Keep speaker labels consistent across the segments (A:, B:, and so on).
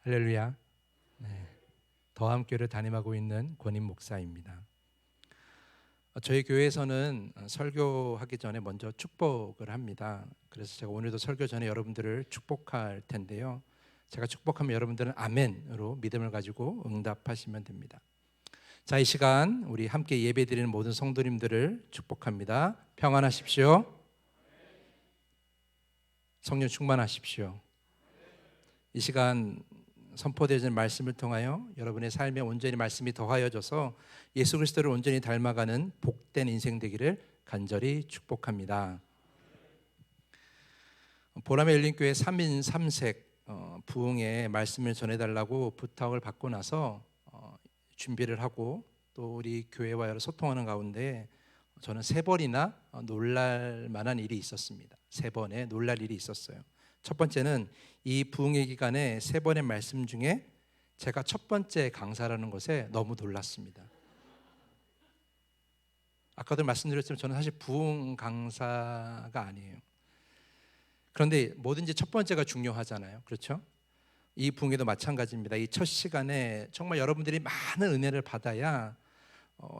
A: 할렐루야. 네, 더함교회를 담임하고 있는 권인 목사입니다. 저희 교회에서는 설교하기 전에 먼저 축복을 합니다. 그래서 제가 오늘도 설교 전에 여러분들을 축복할 텐데요. 제가 축복하면 여러분들은 아멘으로 믿음을 가지고 응답하시면 됩니다. 자, 이 시간 우리 함께 예배드리는 모든 성도님들을 축복합니다. 평안하십시오. 성령 충만하십시오. 이 시간 선포되어진 말씀을 통하여 여러분의 삶에 온전히 말씀이 더하여져서 예수 그리스도를 온전히 닮아가는 복된 인생 되기를 간절히 축복합니다. 보람의 열린교회 3인 3색 부흥의 말씀을 전해달라고 부탁을 받고 나서 준비를 하고 또 우리 교회와 여러 소통하는 가운데 저는 3번이나 놀랄 만한 일이 있었습니다. 3번의 놀랄 일이 있었어요. 첫 번째는 이 부흥의 기간에 3번의 말씀 중에 제가 첫 번째 강사라는 것에 너무 놀랐습니다. 아까도 말씀드렸지만 저는 사실 부흥 강사가 아니에요. 그런데 뭐든지 첫 번째가 중요하잖아요. 그렇죠? 이 부흥에도 마찬가지입니다. 이 첫 시간에 정말 여러분들이 많은 은혜를 받아야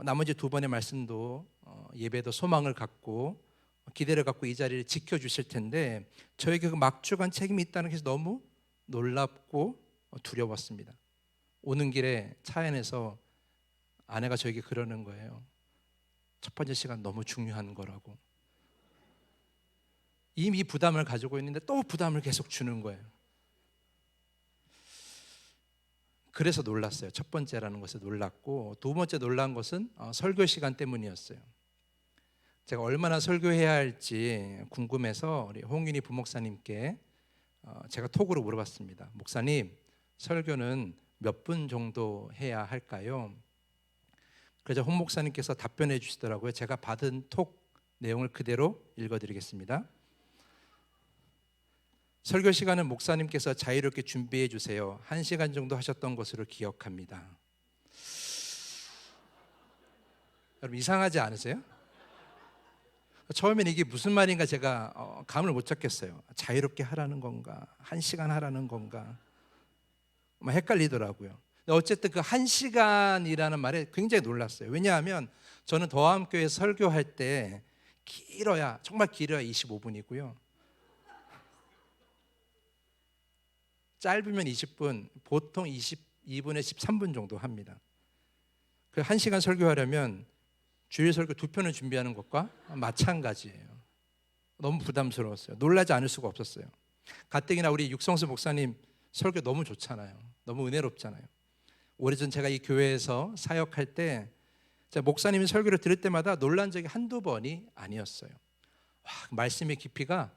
A: 나머지 2번의 말씀도 예배도 소망을 갖고 기대를 갖고 이 자리를 지켜주실 텐데 저에게 그 막중한 책임이 있다는 것이 너무 놀랍고 두려웠습니다. 오는 길에 차 안에서 아내가 저에게 그러는 거예요. 첫 번째 시간 너무 중요한 거라고. 이미 부담을 가지고 있는데 또 부담을 계속 주는 거예요. 그래서 놀랐어요. 첫 번째라는 것에 놀랐고, 2번째 놀란 것은 설교 시간 때문이었어요. 제가 얼마나 설교해야 할지 궁금해서 우리 홍윤희 부목사님께 제가 톡으로 물어봤습니다. 목사님, 설교는 몇 분 정도 해야 할까요? 그래서 홍 목사님께서 답변해 주시더라고요. 제가 받은 톡 내용을 그대로 읽어드리겠습니다. 설교 시간은 목사님께서 자유롭게 준비해 주세요. 1시간 정도 하셨던 것으로 기억합니다. 여러분 이상하지 않으세요? 처음엔 이게 무슨 말인가 제가 감을 못 잡겠어요. 자유롭게 하라는 건가? 1시간 하라는 건가? 헷갈리더라고요. 어쨌든 그 1시간이라는 말에 굉장히 놀랐어요. 왜냐하면 저는 더함교회 설교할 때 길어야 정말 길어야 25분이고요. 짧으면 20분, 보통 22분에 13분 정도 합니다. 그 1시간 설교하려면 주일 설교 2편을 준비하는 것과 마찬가지예요. 너무 부담스러웠어요. 놀라지 않을 수가 없었어요. 가뜩이나 우리 육성수 목사님 설교 너무 좋잖아요. 너무 은혜롭잖아요. 오래전 제가 이 교회에서 사역할 때 목사님이 설교를 들을 때마다 놀란 적이 한두 번이 아니었어요. 말씀의 깊이가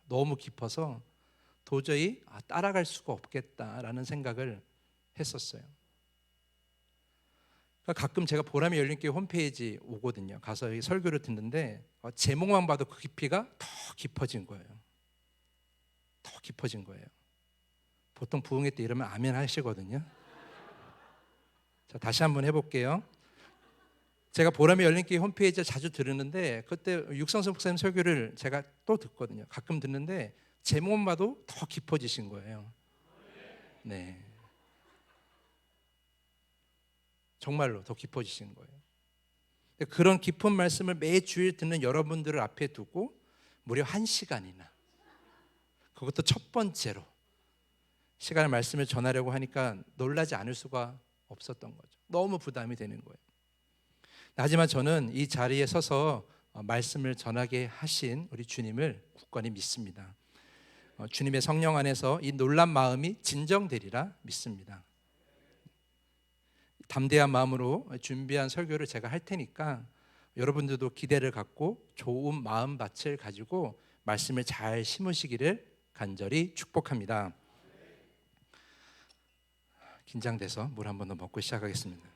A: 너무 깊어서 도저히 따라갈 수가 없겠다라는 생각을 했었어요. 가끔 제가 보람의 열린교회 홈페이지 오거든요. 가서 이 설교를 듣는데 제목만 봐도 그 깊이가 더 깊어진 거예요. 더 깊어진 거예요. 보통 부흥회 때 이러면 아멘 하시거든요. 자, 다시 한번 해볼게요. 제가 보람의 열린교회 홈페이지를 자주 들으는데 그때 육성수 목사님 설교를 제가 또 듣거든요. 가끔 듣는데 제목만 봐도 더 깊어지신 거예요. 네. 정말로 더 깊어지신 거예요. 그런 깊은 말씀을 매주일 듣는 여러분들을 앞에 두고 무려 1시간이나 그것도 첫 번째로 시간의 말씀을 전하려고 하니까 놀라지 않을 수가 없었던 거죠. 너무 부담이 되는 거예요. 하지만 저는 이 자리에 서서 말씀을 전하게 하신 우리 주님을 굳건히 믿습니다. 주님의 성령 안에서 이 놀란 마음이 진정되리라 믿습니다. 담대한 마음으로 준비한 설교를 제가 할 테니까 여러분들도 기대를 갖고 좋은 마음밭을 가지고 말씀을 잘 심으시기를 간절히 축복합니다. 긴장돼서 물 한 번 더 먹고 시작하겠습니다.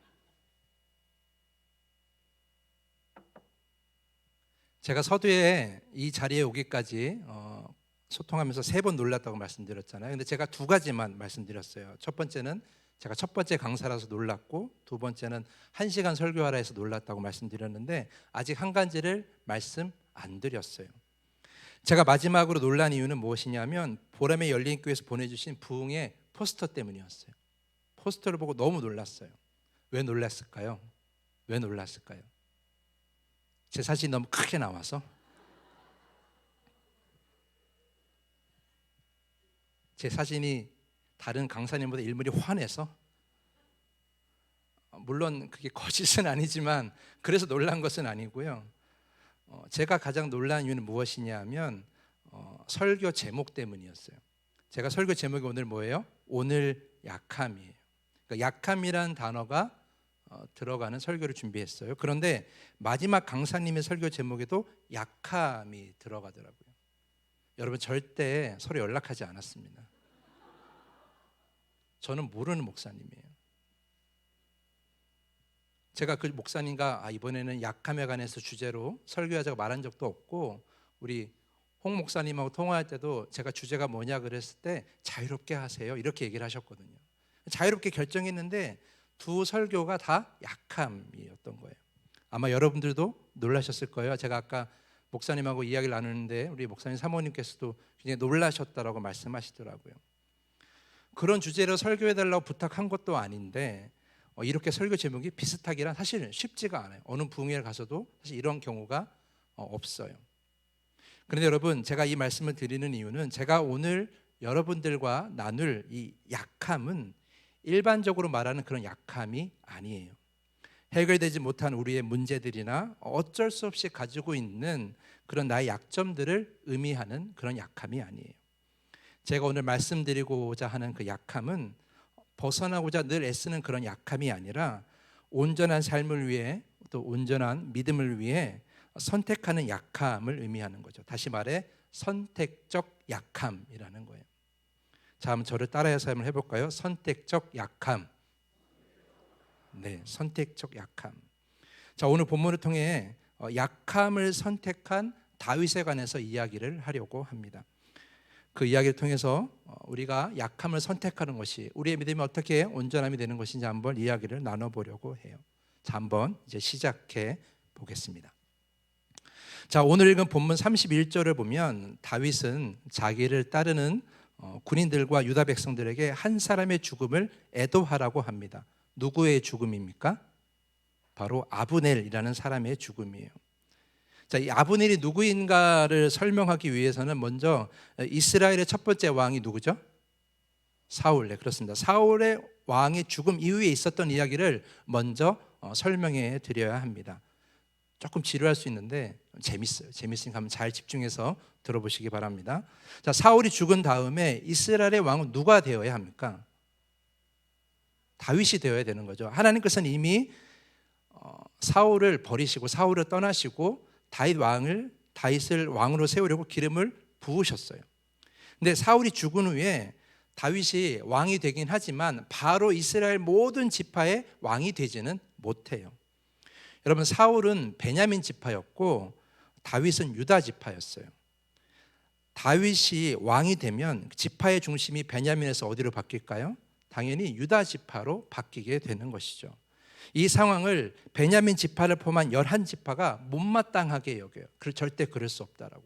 A: 제가 서두에 이 자리에 오기까지 소통하면서 3번 놀랐다고 말씀드렸잖아요. 근데 제가 2가지만 말씀드렸어요. 첫 번째는 제가 첫 번째 강사라서 놀랐고 2번째는 1시간 설교하라 해서 놀랐다고 말씀드렸는데 아직 한 가지를 말씀 안 드렸어요. 제가 마지막으로 놀란 이유는 무엇이냐면 보람의 열린교회에서 보내주신 부흥의 포스터 때문이었어요. 포스터를 보고 너무 놀랐어요. 왜 놀랐을까요? 왜 놀랐을까요? 제 사진이 너무 크게 나와서? 제 사진이 다른 강사님보다 일물이 환해서? 물론 그게 거짓은 아니지만 그래서 놀란 것은 아니고요. 제가 가장 놀란 이유는 무엇이냐면 설교 제목 때문이었어요. 제가 설교 제목이 오늘 뭐예요? 오늘 약함이에요. 그러니까 약함이라는 단어가 들어가는 설교를 준비했어요. 그런데 마지막 강사님의 설교 제목에도 약함이 들어가더라고요. 여러분 절대 서로 연락하지 않았습니다. 저는 모르는 목사님이에요. 제가 그 목사님과 이번에는 약함에 관해서 주제로 설교하자고 말한 적도 없고, 우리 홍 목사님하고 통화할 때도 제가 주제가 뭐냐 그랬을 때 자유롭게 하세요 이렇게 얘기를 하셨거든요. 자유롭게 결정했는데 두 설교가 다 약함이었던 거예요. 아마 여러분들도 놀라셨을 거예요. 제가 아까 목사님하고 이야기를 나누는데 우리 목사님 사모님께서도 굉장히 놀라셨다라고 말씀하시더라고요. 그런 주제로 설교해달라고 부탁한 것도 아닌데 이렇게 설교 제목이 비슷하기란 사실 쉽지가 않아요. 어느 부흥회를 가서도 사실 이런 경우가 없어요. 그런데 여러분, 제가 이 말씀을 드리는 이유는 제가 오늘 여러분들과 나눌 이 약함은 일반적으로 말하는 그런 약함이 아니에요. 해결되지 못한 우리의 문제들이나 어쩔 수 없이 가지고 있는 그런 나의 약점들을 의미하는 그런 약함이 아니에요. 제가 오늘 말씀드리고자 하는 그 약함은 벗어나고자 늘 애쓰는 그런 약함이 아니라 온전한 삶을 위해 또 온전한 믿음을 위해 선택하는 약함을 의미하는 거죠. 다시 말해 선택적 약함이라는 거예요. 자, 한번 저를 따라해서 한번 해볼까요? 선택적 약함. 네, 선택적 약함. 자, 오늘 본문을 통해 약함을 선택한 다윗에 관해서 이야기를 하려고 합니다. 그 이야기를 통해서 우리가 약함을 선택하는 것이 우리의 믿음이 어떻게 온전함이 되는 것인지 한번 이야기를 나눠보려고 해요. 자, 한번 이제 시작해 보겠습니다. 자, 오늘 읽은 본문 31절을 보면 다윗은 자기를 따르는 군인들과 유다 백성들에게 한 사람의 죽음을 애도하라고 합니다. 누구의 죽음입니까? 바로 아브넬이라는 사람의 죽음이에요. 자, 이 아브넬이 누구인가를 설명하기 위해서는 먼저 이스라엘의 첫 번째 왕이 누구죠? 사울. 네, 그렇습니다. 사울의 왕의 죽음 이후에 있었던 이야기를 먼저 설명해 드려야 합니다. 조금 지루할 수 있는데 재밌어요. 재밌으니까 한번 잘 집중해서 들어보시기 바랍니다. 자, 사울이 죽은 다음에 이스라엘의 왕은 누가 되어야 합니까? 다윗이 되어야 되는 거죠. 하나님께서는 이미 사울을 버리시고 사울을 떠나시고 다윗을 왕으로 세우려고 기름을 부으셨어요. 근데 사울이 죽은 후에 다윗이 왕이 되긴 하지만 바로 이스라엘 모든 지파의 왕이 되지는 못해요. 여러분, 사울은 베냐민 지파였고 다윗은 유다 지파였어요. 다윗이 왕이 되면 지파의 중심이 베냐민에서 어디로 바뀔까요? 당연히 유다 지파로 바뀌게 되는 것이죠. 이 상황을 베냐민 지파를 포함한 11지파가 못마땅하게 여겨요. 절대 그럴 수 없다라고.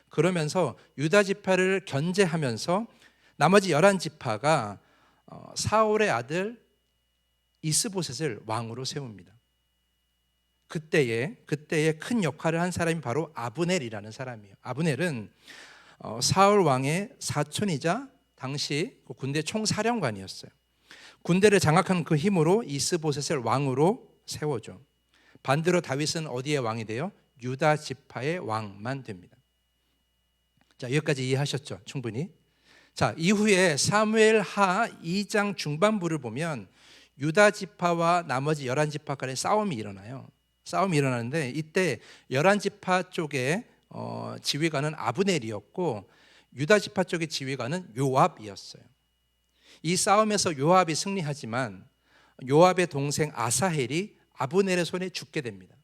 A: 그러면서 유다 지파를 견제하면서 나머지 11지파가 사울의 아들 이스보셋을 왕으로 세웁니다. 그때에 큰 역할을 한 사람이 바로 아브넬이라는 사람이에요. 아브넬은 사울 왕의 사촌이자 당시 군대 총사령관이었어요. 군대를 장악하는 그 힘으로 이스보셋을 왕으로 세워줘. 반대로 다윗은 어디의 왕이 돼요? 유다 지파의 왕만 됩니다. 자, 여기까지 이해하셨죠? 충분히. 자, 이후에 사무엘하 2장 중반부를 보면 유다 지파와 나머지 11지파 간의 싸움이 일어나요. 싸움이 일어나는데 이때 11지파 쪽에 지휘관은 아브넬이었고 유다 지파 쪽의 지휘관은 요압이었어요. 이 싸움에서 요압이 승리하지만 요압의 동생 아사헬이 아브넬의 손에 죽게 됩니다.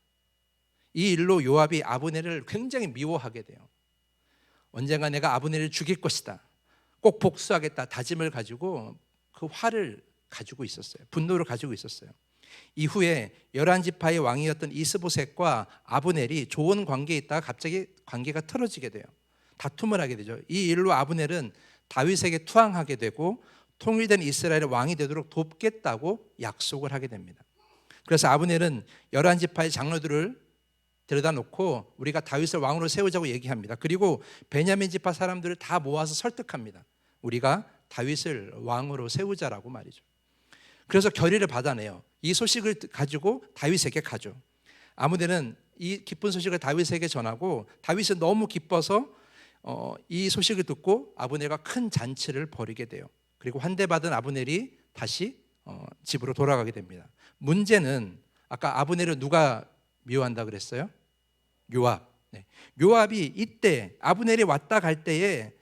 A: 이 일로 요압이 아브넬을 굉장히 미워하게 돼요. 언젠가 내가 아브넬을 죽일 것이다, 꼭 복수하겠다 다짐을 가지고 그 화를 가지고 있었어요. 분노를 가지고 있었어요. 이후에 11지파의 왕이었던 이스보셋과 아브넬이 좋은 관계에 있다가 갑자기 관계가 틀어지게 돼요. 다툼을 하게 되죠. 이 일로 아브넬은 다윗에게 투항하게 되고 통일된 이스라엘의 왕이 되도록 돕겠다고 약속을 하게 됩니다. 그래서 아브넬은 11지파의 장로들을 데려다 놓고 우리가 다윗을 왕으로 세우자고 얘기합니다. 그리고 베냐민 지파 사람들을 다 모아서 설득합니다. 우리가 다윗을 왕으로 세우자라고 말이죠. 그래서 결의를 받아내요. 이 소식을 가지고 다윗에게 가죠. 아브넬은 이 기쁜 소식을 다윗에게 전하고 다윗은 너무 기뻐서 이 소식을 듣고 아브넬과 큰 잔치를 벌이게 돼요. 그리고 환대받은 아브넬이 다시 집으로 돌아가게 됩니다. 문제는 아까 아브넬을 누가 미워한다 그랬어요? 요압. 네. 요압이 이때 아브넬이 왔다 갈 때에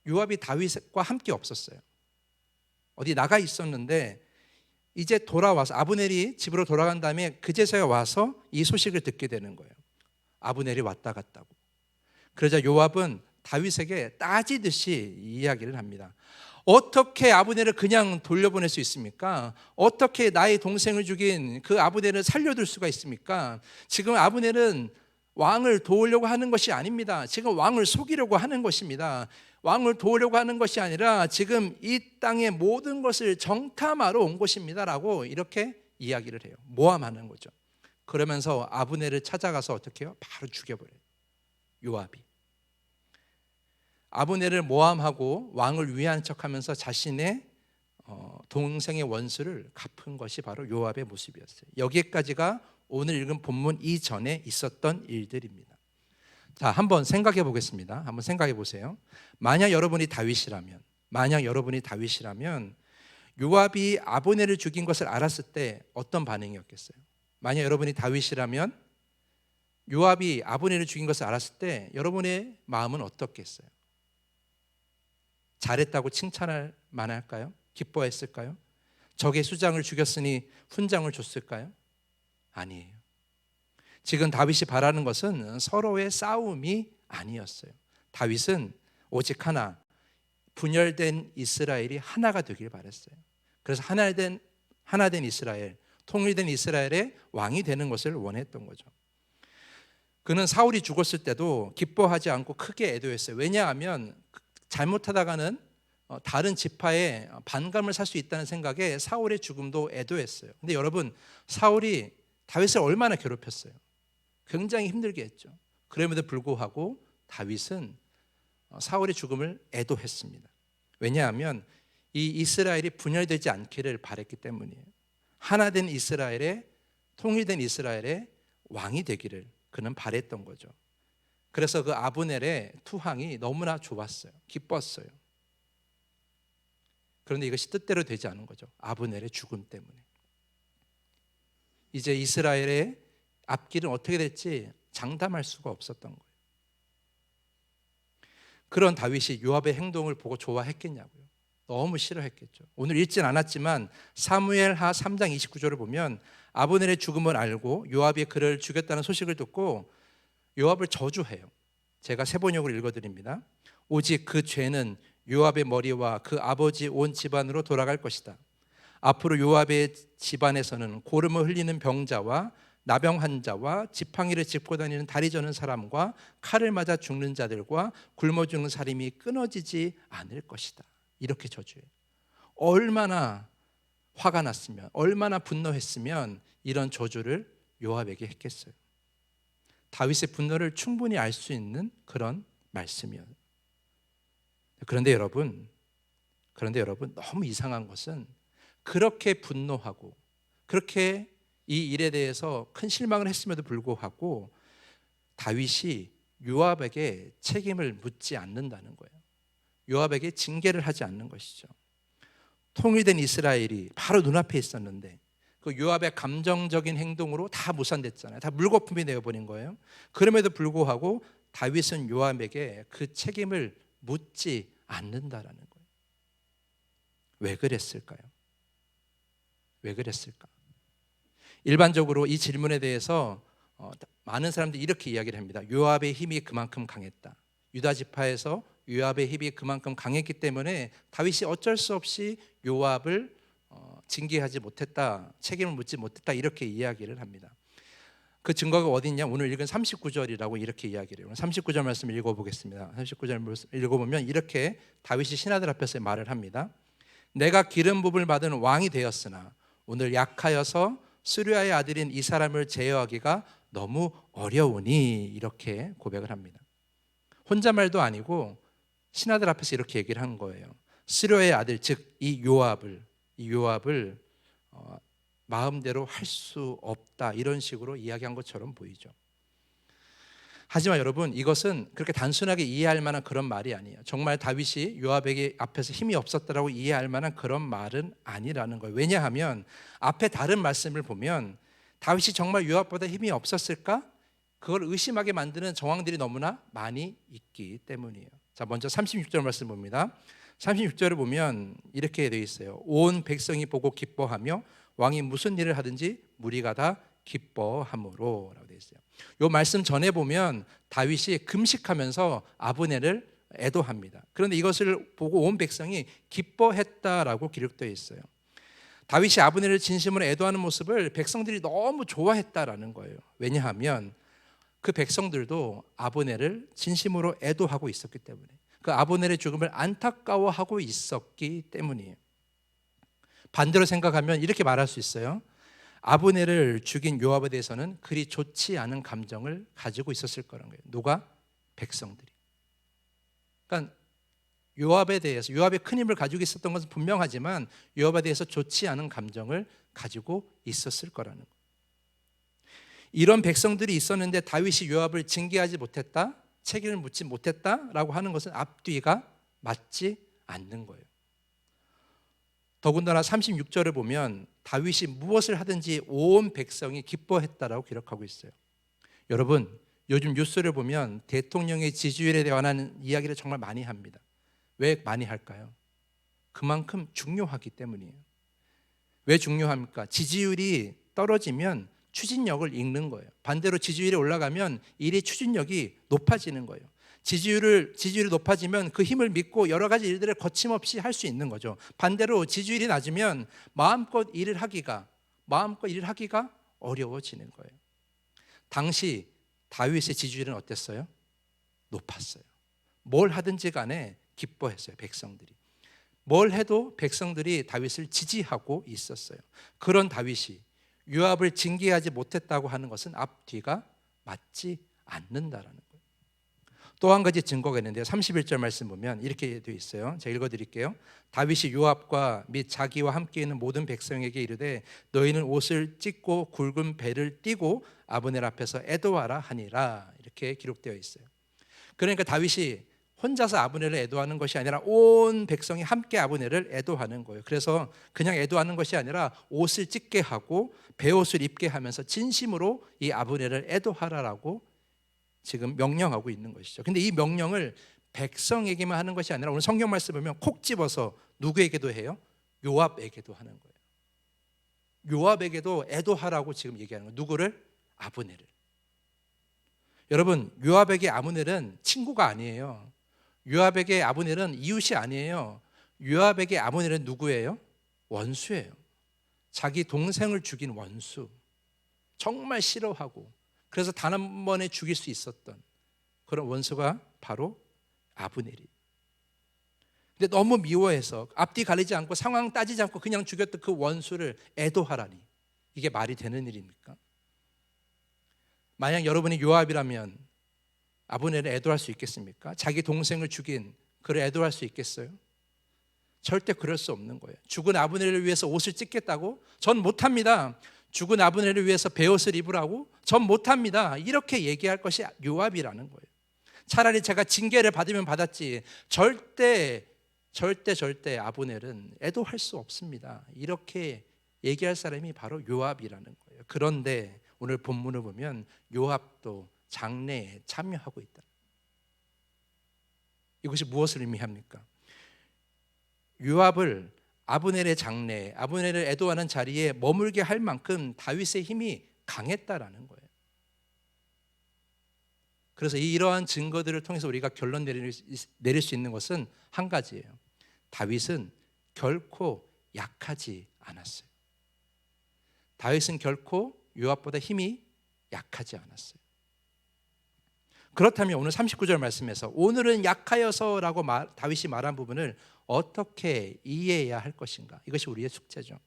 A: 요압이 다윗과 함께 없었어요. 어디 나가 있었는데 이제 돌아와서 아브넬이 집으로 돌아간 다음에 그제서야 와서 이 소식을 듣게 되는 거예요. 아브넬이 왔다 갔다고. 그러자 요압은 다윗에게 따지듯이 이야기를 합니다. 어떻게 아브넬을 그냥 돌려보낼 수 있습니까? 어떻게 나의 동생을 죽인 그 아브넬을 살려둘 수가 있습니까? 지금 아브넬은 왕을 도우려고 하는 것이 아닙니다. 지금 왕을 속이려고 하는 것입니다. 왕을 도우려고 하는 것이 아니라 지금 이 땅의 모든 것을 정탐하러 온 것입니다라고 이렇게 이야기를 해요. 모함하는 거죠. 그러면서 아브넬을 찾아가서 어떻게 해요? 바로 죽여버려요. 요압이. 아브넬을 모함하고 왕을 위한 척하면서 자신의 동생의 원수를 갚은 것이 바로 요압의 모습이었어요. 여기까지가 오늘 읽은 본문 이전에 있었던 일들입니다. 자, 한번 생각해 보겠습니다. 한번 생각해 보세요. 만약 여러분이 다윗이라면 요압이 아브넬을 죽인 것을 알았을 때 어떤 반응이었겠어요? 만약 여러분이 다윗이라면 요압이 아브넬을 죽인 것을 알았을 때 여러분의 마음은 어떻겠어요? 잘했다고 칭찬할 만할까요? 기뻐했을까요? 적의 수장을 죽였으니 훈장을 줬을까요? 아니에요. 지금 다윗이 바라는 것은 서로의 싸움이 아니었어요. 다윗은 오직 하나, 분열된 이스라엘이 하나가 되길 바랬어요. 그래서 하나 된 이스라엘, 통일된 이스라엘의 왕이 되는 것을 원했던 거죠. 그는 사울이 죽었을 때도 기뻐하지 않고 크게 애도했어요. 왜냐하면 잘못하다가는 다른 지파에 반감을 살 수 있다는 생각에 사울의 죽음도 애도했어요. 근데 여러분, 사울이 다윗을 얼마나 괴롭혔어요? 굉장히 힘들게 했죠. 그럼에도 불구하고 다윗은 사울의 죽음을 애도했습니다. 왜냐하면 이 이스라엘이 분열되지 않기를 바랬기 때문이에요. 하나된 이스라엘의, 통일된 이스라엘의 왕이 되기를 그는 바랬던 거죠. 그래서 그 아브넬의 투항이 너무나 좋았어요. 기뻤어요. 그런데 이것이 뜻대로 되지 않은 거죠. 아브넬의 죽음 때문에. 이제 이스라엘의 앞길은 어떻게 될지 장담할 수가 없었던 거예요. 그런 다윗이 요압의 행동을 보고 좋아했겠냐고요. 너무 싫어했겠죠. 오늘 읽진 않았지만 사무엘하 3장 29절을 보면 아브넬의 죽음을 알고 요압이 그를 죽였다는 소식을 듣고 요압을 저주해요. 제가 세 번역을 읽어드립니다. 오직 그 죄는 요압의 머리와 그 아버지 온 집안으로 돌아갈 것이다. 앞으로 요압의 집안에서는 고름을 흘리는 병자와 나병 환자와 지팡이를 짚고 다니는 다리 저는 사람과 칼을 맞아 죽는 자들과 굶어 죽는 사람이 끊어지지 않을 것이다. 이렇게 저주해요. 얼마나 화가 났으면, 얼마나 분노했으면 이런 저주를 요압에게 했겠어요. 다윗의 분노를 충분히 알 수 있는 그런 말씀이에요. 그런데 여러분 너무 이상한 것은 그렇게 분노하고 그렇게 이 일에 대해서 큰 실망을 했음에도 불구하고 다윗이 요압에게 책임을 묻지 않는다는 거예요. 요압에게 징계를 하지 않는 것이죠. 통일된 이스라엘이 바로 눈앞에 있었는데 그 요압의 감정적인 행동으로 다 무산됐잖아요. 다 물거품이 되어버린 거예요. 그럼에도 불구하고 다윗은 요압에게 그 책임을 묻지 않는다라는 거예요. 왜 그랬을까요? 왜 그랬을까? 일반적으로 이 질문에 대해서 많은 사람들이 이렇게 이야기를 합니다. 요압의 힘이 그만큼 강했다. 유다 지파에서 요압의 힘이 그만큼 강했기 때문에 다윗이 어쩔 수 없이 요압을 징계하지 못했다, 책임을 묻지 못했다, 이렇게 이야기를 합니다. 그 증거가 어디 있냐? 오늘 읽은 39절이라고 이렇게 이야기를 해요. 39절 말씀 읽어보겠습니다. 39절 읽어보면 이렇게 다윗이 신하들 앞에서 말을 합니다. 내가 기름 부음을 받은 왕이 되었으나 오늘 약하여서 스루야의 아들인 이 사람을 제어하기가 너무 어려우니 이렇게 고백을 합니다. 혼잣말도 아니고 신하들 앞에서 이렇게 얘기를 한 거예요. 스루야의 아들, 즉 이 요압을 마음대로 할 수 없다, 이런 식으로 이야기한 것처럼 보이죠. 하지만 여러분, 이것은 그렇게 단순하게 이해할 만한 그런 말이 아니에요. 정말 다윗이 요압에게 앞에서 힘이 없었다라고 이해할 만한 그런 말은 아니라는 거예요. 왜냐하면 앞에 다른 말씀을 보면 다윗이 정말 요압보다 힘이 없었을까? 그걸 의심하게 만드는 정황들이 너무나 많이 있기 때문이에요. 자, 먼저 36절 말씀 봅니다. 36절을 보면 이렇게 되어 있어요. 온 백성이 보고 기뻐하며 왕이 무슨 일을 하든지 무리가 다 기뻐함으로 라고 되어 있어요. 이 말씀 전에 보면 다윗이 금식하면서 아브넬을 애도합니다. 그런데 이것을 보고 온 백성이 기뻐했다라고 기록되어 있어요. 다윗이 아브넬을 진심으로 애도하는 모습을 백성들이 너무 좋아했다라는 거예요. 왜냐하면 그 백성들도 아브넬을 진심으로 애도하고 있었기 때문에, 그 아브넬의 죽음을 안타까워하고 있었기 때문이에요. 반대로 생각하면 이렇게 말할 수 있어요. 아브넬을 죽인 요압에 대해서는 그리 좋지 않은 감정을 가지고 있었을 거라는 거예요. 누가? 백성들이. 그러니까 요압에 대해서, 요압의 큰 힘을 가지고 있었던 것은 분명하지만 요압에 대해서 좋지 않은 감정을 가지고 있었을 거라는 거예요. 이런 백성들이 있었는데 다윗이 요압을 징계하지 못했다, 책임을 묻지 못했다라고 하는 것은 앞뒤가 맞지 않는 거예요. 더군다나 36절을 보면 다윗이 무엇을 하든지 온 백성이 기뻐했다라고 기록하고 있어요. 여러분, 요즘 뉴스를 보면 대통령의 지지율에 관한 이야기를 정말 많이 합니다. 왜 많이 할까요? 그만큼 중요하기 때문이에요. 왜 중요합니까? 지지율이 떨어지면 추진력을 잃는 거예요. 반대로 지지율이 올라가면 일의 추진력이 높아지는 거예요. 지지율이 높아지면 그 힘을 믿고 여러 가지 일들을 거침없이 할 수 있는 거죠. 반대로 지지율이 낮으면 마음껏 일을 하기가 어려워지는 거예요. 당시 다윗의 지지율은 어땠어요? 높았어요. 뭘 하든지 간에 기뻐했어요, 백성들이. 뭘 해도 백성들이 다윗을 지지하고 있었어요. 그런 다윗이 요압을 징계하지 못했다고 하는 것은 앞뒤가 맞지 않는다라는 거예요. 또 한 가지 증거가 있는데요. 31절 말씀 보면 이렇게 되어 있어요. 제가 읽어드릴게요. 다윗이 요압과 및 자기와 함께 있는 모든 백성에게 이르되 너희는 옷을 찢고 굵은 배를 띠고 아브넬 앞에서 애도하라 하니라, 이렇게 기록되어 있어요. 그러니까 다윗이 혼자서 아브넬을 애도하는 것이 아니라 온 백성이 함께 아브넬을 애도하는 거예요. 그래서 그냥 애도하는 것이 아니라 옷을 찢게 하고 베옷을 입게 하면서 진심으로 이 아브넬을 애도하라라고 지금 명령하고 있는 것이죠. 근데 이 명령을 백성에게만 하는 것이 아니라 오늘 성경 말씀 보면 콕 집어서 누구에게도 해요? 요압에게도 하는 거예요. 요압에게도 애도하라고 지금 얘기하는 거예요. 누구를? 아브넬을. 여러분, 요압에게 아브넬은 친구가 아니에요. 요압에게 아브넬은 이웃이 아니에요. 요압에게 아브넬은 누구예요? 원수예요. 자기 동생을 죽인 원수. 정말 싫어하고 그래서 단 한 번에 죽일 수 있었던 그런 원수가 바로 아브넬이. 근데 너무 미워해서 앞뒤 가리지 않고 상황 따지지 않고 그냥 죽였던 그 원수를 애도하라니, 이게 말이 되는 일입니까? 만약 여러분이 요압이라면 아브넬을 애도할 수 있겠습니까? 자기 동생을 죽인 그를 애도할 수 있겠어요? 절대 그럴 수 없는 거예요. 죽은 아브넬을 위해서 옷을 찢겠다고? 전 못합니다. 죽은 아브넬을 위해서 베옷을 입으라고? 전 못합니다. 이렇게 얘기할 것이 요압이라는 거예요. 차라리 제가 징계를 받으면 받았지 절대 아브넬은 애도할 수 없습니다. 이렇게 얘기할 사람이 바로 요압이라는 거예요. 그런데 오늘 본문을 보면 요압도 장례에 참여하고 있다. 이것이 무엇을 의미합니까? 요압을 아브넬의 장례, 아브넬을 애도하는 자리에 머물게 할 만큼 다윗의 힘이 강했다라는 거예요. 그래서 이러한 증거들을 통해서 우리가 결론 내릴 수 있는 것은 한 가지예요. 다윗은 결코 약하지 않았어요. 다윗은 결코 요압보다 힘이 약하지 않았어요. 그렇다면 오늘 39절 말씀에서 오늘은 약하여서라고 다윗이 말한 부분을 어떻게 이해해야 할 것인가? 이것이 우리의 숙제죠.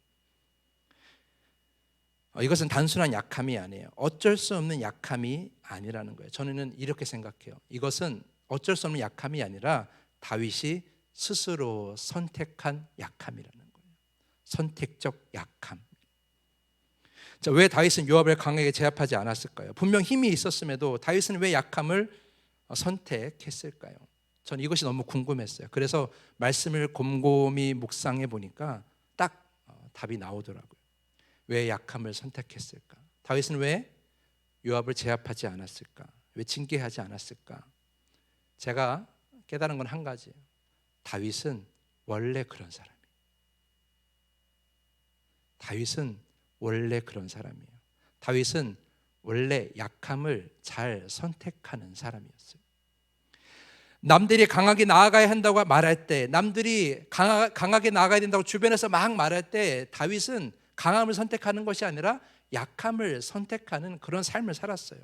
A: 이것은 단순한 약함이 아니에요. 어쩔 수 없는 약함이 아니라는 거예요. 저는 이렇게 생각해요. 이것은 어쩔 수 없는 약함이 아니라 다윗이 스스로 선택한 약함이라는 거예요. 선택적 약함. 자, 왜 다윗은 요압을 강하게 제압하지 않았을까요? 분명 힘이 있었음에도 다윗은 왜 약함을 선택했을까요? 전 이것이 너무 궁금했어요. 그래서 말씀을 곰곰이 묵상해 보니까 딱 답이 나오더라고요. 왜 약함을 선택했을까? 다윗은 왜 요압을 제압하지 않았을까? 왜 징계하지 않았을까? 제가 깨달은 건 한 가지예요. 다윗은 원래 그런 사람이에요. 다윗은 원래 그런 사람이에요. 다윗은 원래 약함을 잘 선택하는 사람이었어요. 남들이 강하게 나아가야 한다고 말할 때, 남들이 강하게 나아가야 된다고 주변에서 막 말할 때 다윗은 강함을 선택하는 것이 아니라 약함을 선택하는 그런 삶을 살았어요.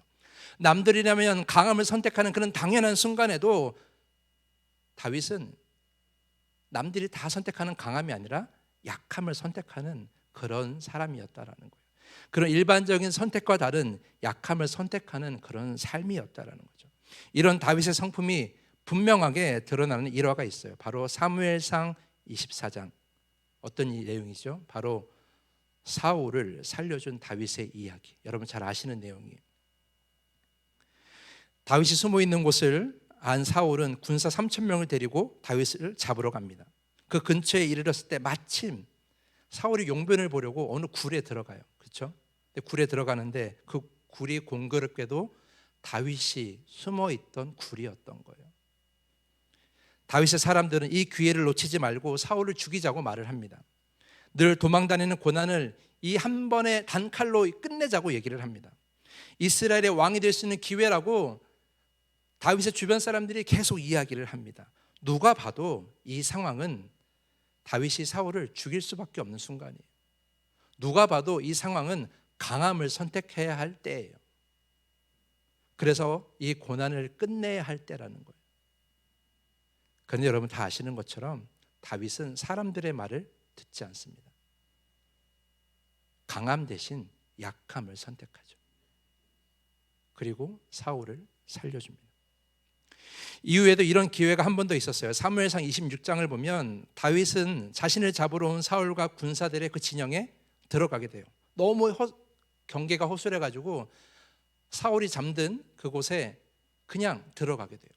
A: 남들이라면 강함을 선택하는 그런 당연한 순간에도 다윗은 남들이 다 선택하는 강함이 아니라 약함을 선택하는 그런 사람이었다라는 거예요. 그런 일반적인 선택과 다른 약함을 선택하는 그런 삶이었다라는 거죠. 이런 다윗의 성품이 분명하게 드러나는 일화가 있어요. 바로 사무엘상 24장. 어떤 내용이죠? 바로 사울을 살려준 다윗의 이야기. 여러분 잘 아시는 내용이에요. 다윗이 숨어 있는 곳을 안 사울은 군사 3,000명을 데리고 다윗을 잡으러 갑니다. 그 근처에 이르렀을 때 마침 사울이 용변을 보려고 어느 굴에 들어가요. 그렇죠? 굴에 들어가는데 그 굴이 공교롭게도 다윗이 숨어 있던 굴이었던 거예요. 다윗의 사람들은 이 기회를 놓치지 말고 사울을 죽이자고 말을 합니다. 늘 도망다니는 고난을 이 한 번의 단칼로 끝내자고 얘기를 합니다. 이스라엘의 왕이 될 수 있는 기회라고 다윗의 주변 사람들이 계속 이야기를 합니다. 누가 봐도 이 상황은 다윗이 사울을 죽일 수밖에 없는 순간이에요. 누가 봐도 이 상황은 강함을 선택해야 할 때예요. 그래서 이 고난을 끝내야 할 때라는 거예요. 그런데 여러분 다 아시는 것처럼 다윗은 사람들의 말을 듣지 않습니다. 강함 대신 약함을 선택하죠. 그리고 사울을 살려줍니다. 이후에도 이런 기회가 한 번 더 있었어요. 사무엘상 26장을 보면 다윗은 자신을 잡으러 온 사울과 군사들의 그 진영에 들어가게 돼요. 너무 경계가 허술해가지고 사울이 잠든 그곳에 그냥 들어가게 돼요.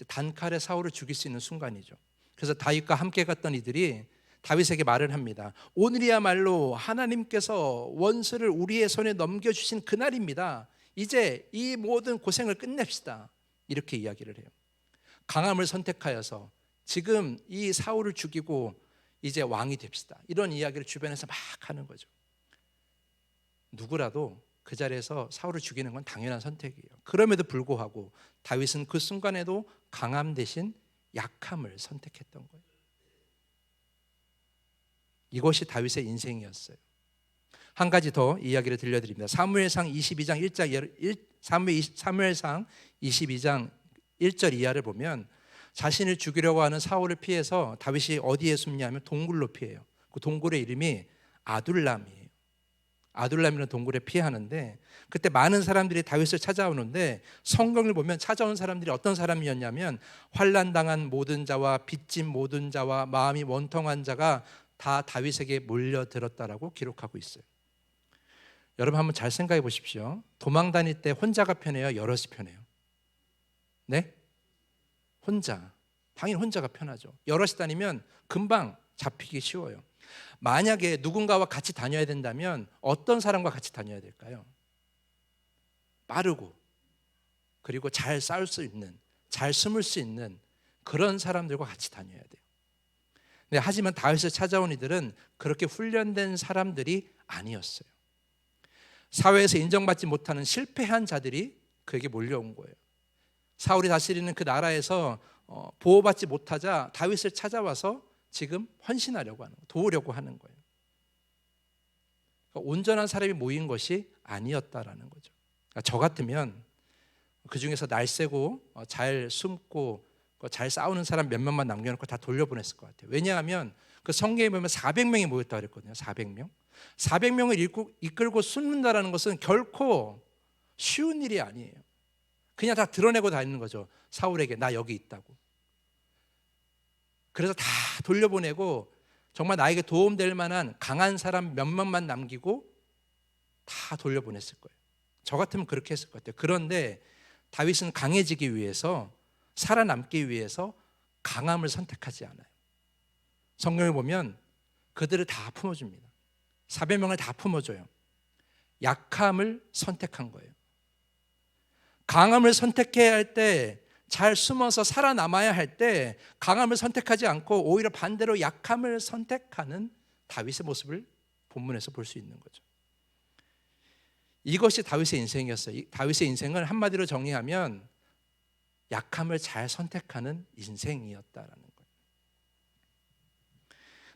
A: 단칼에 사울을 죽일 수 있는 순간이죠. 그래서 다윗과 함께 갔던 이들이 다윗에게 말을 합니다. 오늘이야말로 하나님께서 원수를 우리의 손에 넘겨주신 그날입니다. 이제 이 모든 고생을 끝냅시다. 이렇게 이야기를 해요. 강함을 선택하여서 지금 이 사울을 죽이고 이제 왕이 됩시다. 이런 이야기를 주변에서 막 하는 거죠. 누구라도 그 자리에서 사울을 죽이는 건 당연한 선택이에요. 그럼에도 불구하고 다윗은 그 순간에도 강함 대신 약함을 선택했던 거예요. 이것이 다윗의 인생이었어요. 한 가지 더 이야기를 들려드립니다. 사무엘상 22장 1장, 22장 1절 이하를 보면 자신을 죽이려고 하는 사울을 피해서 다윗이 어디에 숨냐면 동굴로 피해요. 그 동굴의 이름이 아둘람이에요. 아둘람이라는 동굴에 피하는데 그때 많은 사람들이 다윗을 찾아오는데 성경을 보면 찾아온 사람들이 어떤 사람이었냐면 환난당한 모든 자와 빚진 모든 자와 마음이 원통한 자가 다 다윗에게 몰려들었다라고 기록하고 있어요. 여러분 한번 잘 생각해 보십시오. 도망 다닐 때 혼자가 편해요? 여럿이 편해요? 네? 혼자. 당연히 혼자가 편하죠. 여럿이 다니면 금방 잡히기 쉬워요. 만약에 누군가와 같이 다녀야 된다면 어떤 사람과 같이 다녀야 될까요? 빠르고 그리고 잘 싸울 수 있는, 잘 숨을 수 있는 그런 사람들과 같이 다녀야 돼요. 네, 하지만 다윗을 찾아온 이들은 그렇게 훈련된 사람들이 아니었어요. 사회에서 인정받지 못하는 실패한 자들이 그에게 몰려온 거예요. 사울이 다스리는 그 나라에서 보호받지 못하자 다윗을 찾아와서 지금 헌신하려고 하는 거예요. 도우려고 하는 거예요. 그러니까 온전한 사람이 모인 것이 아니었다라는 거죠. 그러니까 저 같으면 그 중에서 날쌔고 잘 숨고 잘 싸우는 사람 몇 명만 남겨놓고 다 돌려보냈을 것 같아요. 왜냐하면 그 성경에 보면 400명이 모였다고 그랬거든요. 400명. 400명을 이끌고 숨는다는 것은 결코 쉬운 일이 아니에요. 그냥 다 드러내고 다니는 거죠. 사울에게 나 여기 있다고. 그래서 다 돌려보내고 정말 나에게 도움될 만한 강한 사람 몇 명만 남기고 다 돌려보냈을 거예요. 저 같으면 그렇게 했을 것 같아요. 그런데 다윗은 강해지기 위해서, 살아남기 위해서 강함을 선택하지 않아요. 성경을 보면 그들을 다 품어줍니다. 400명을 다 품어줘요. 약함을 선택한 거예요. 강함을 선택해야 할 때, 잘 숨어서 살아남아야 할 때 강함을 선택하지 않고 오히려 반대로 약함을 선택하는 다윗의 모습을 본문에서 볼 수 있는 거죠. 이것이 다윗의 인생이었어요. 다윗의 인생을 한마디로 정리하면 약함을 잘 선택하는 인생이었다라는 거예요.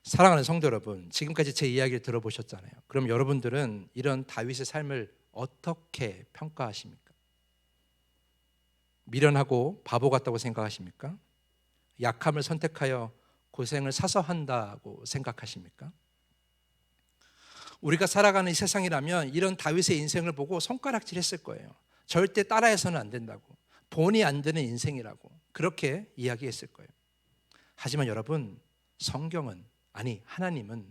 A: 사랑하는 성도 여러분, 지금까지 제 이야기를 들어보셨잖아요. 그럼 여러분들은 이런 다윗의 삶을 어떻게 평가하십니까? 미련하고 바보 같다고 생각하십니까? 약함을 선택하여 고생을 사서 한다고 생각하십니까? 우리가 살아가는 이 세상이라면 이런 다윗의 인생을 보고 손가락질했을 거예요. 절대 따라해서는 안 된다고, 본이 안 되는 인생이라고 그렇게 이야기했을 거예요. 하지만 여러분, 성경은, 아니 하나님은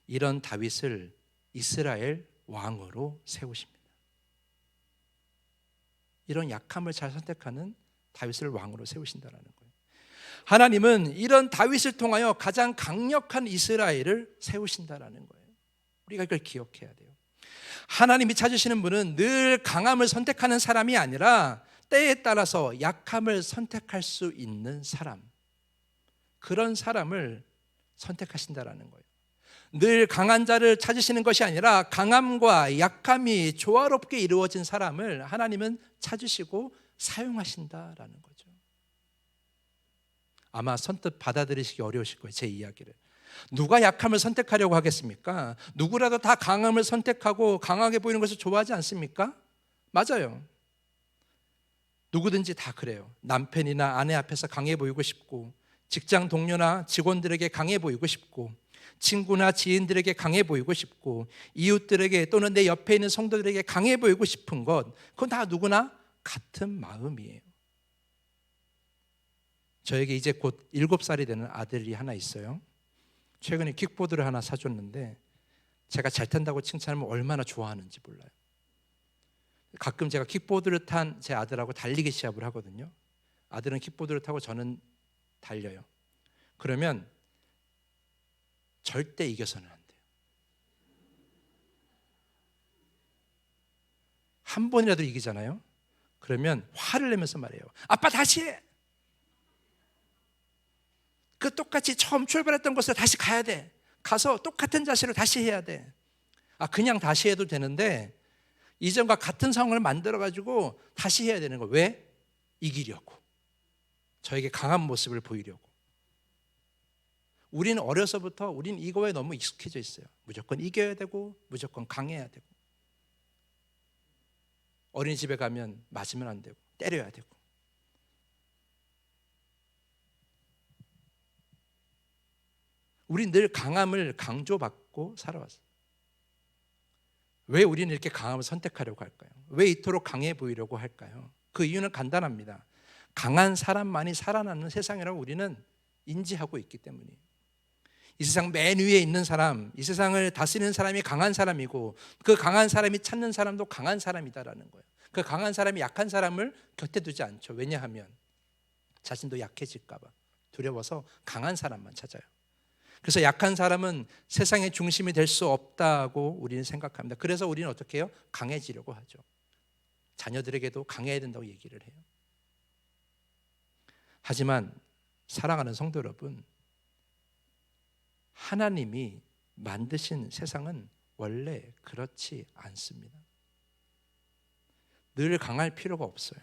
A: 이런 다윗을 이스라엘 왕으로 세우십니다. 이런 약함을 잘 선택하는 다윗을 왕으로 세우신다는 거예요. 하나님은 이런 다윗을 통하여 가장 강력한 이스라엘을 세우신다는 거예요. 우리가 이걸 기억해야 돼요. 하나님이 찾으시는 분은 늘 강함을 선택하는 사람이 아니라 때에 따라서 약함을 선택할 수 있는 사람, 그런 사람을 선택하신다는 거예요. 늘 강한 자를 찾으시는 것이 아니라 강함과 약함이 조화롭게 이루어진 사람을 하나님은 찾으시고 사용하신다라는 거죠. 아마 선뜻 받아들이시기 어려우실 거예요, 제 이야기를. 누가 약함을 선택하려고 하겠습니까? 누구라도 다 강함을 선택하고 강하게 보이는 것을 좋아하지 않습니까? 맞아요. 누구든지 다 그래요. 남편이나 아내 앞에서 강해 보이고 싶고, 직장 동료나 직원들에게 강해 보이고 싶고, 친구나 지인들에게 강해 보이고 싶고, 이웃들에게 또는 내 옆에 있는 성도들에게 강해 보이고 싶은 것, 그건 다 누구나 같은 마음이에요. 저에게 이제 곧 7살이 되는 아들이 하나 있어요. 최근에 킥보드를 하나 사줬는데 제가 잘 탄다고 칭찬하면 얼마나 좋아하는지 몰라요. 가끔 제가 킥보드를 탄 제 아들하고 달리기 시합을 하거든요. 아들은 킥보드를 타고 저는 달려요. 그러면 절대 이겨서는 안 돼요. 한 번이라도 이기잖아요. 그러면 화를 내면서 말해요. 아빠 다시 해. 그 똑같이 처음 출발했던 곳으로 다시 가야 돼. 가서 똑같은 자세로 다시 해야 돼. 그냥 다시 해도 되는데 이전과 같은 상황을 만들어가지고 다시 해야 되는 거예요. 왜? 이기려고. 저에게 강한 모습을 보이려고. 우리는 어려서부터 우리는 이거에 너무 익숙해져 있어요. 무조건 이겨야 되고 무조건 강해야 되고, 어린이집에 가면 맞으면 안 되고 때려야 되고. 우리는 늘 강함을 강조받고 살아왔어요. 왜 우리는 이렇게 강함을 선택하려고 할까요? 왜 이토록 강해 보이려고 할까요? 그 이유는 간단합니다. 강한 사람만이 살아남는 세상이라고 우리는 인지하고 있기 때문이에요. 이 세상 맨 위에 있는 사람, 이 세상을 다스리는 사람이 강한 사람이고, 그 강한 사람이 찾는 사람도 강한 사람이다라는 거예요. 그 강한 사람이 약한 사람을 곁에 두지 않죠. 왜냐하면 자신도 약해질까 봐 두려워서 강한 사람만 찾아요. 그래서 약한 사람은 세상의 중심이 될 수 없다고 우리는 생각합니다. 그래서 우리는 어떻게 해요? 강해지려고 하죠. 자녀들에게도 강해야 된다고 얘기를 해요. 하지만 사랑하는 성도 여러분, 하나님이 만드신 세상은 원래 그렇지 않습니다. 늘 강할 필요가 없어요.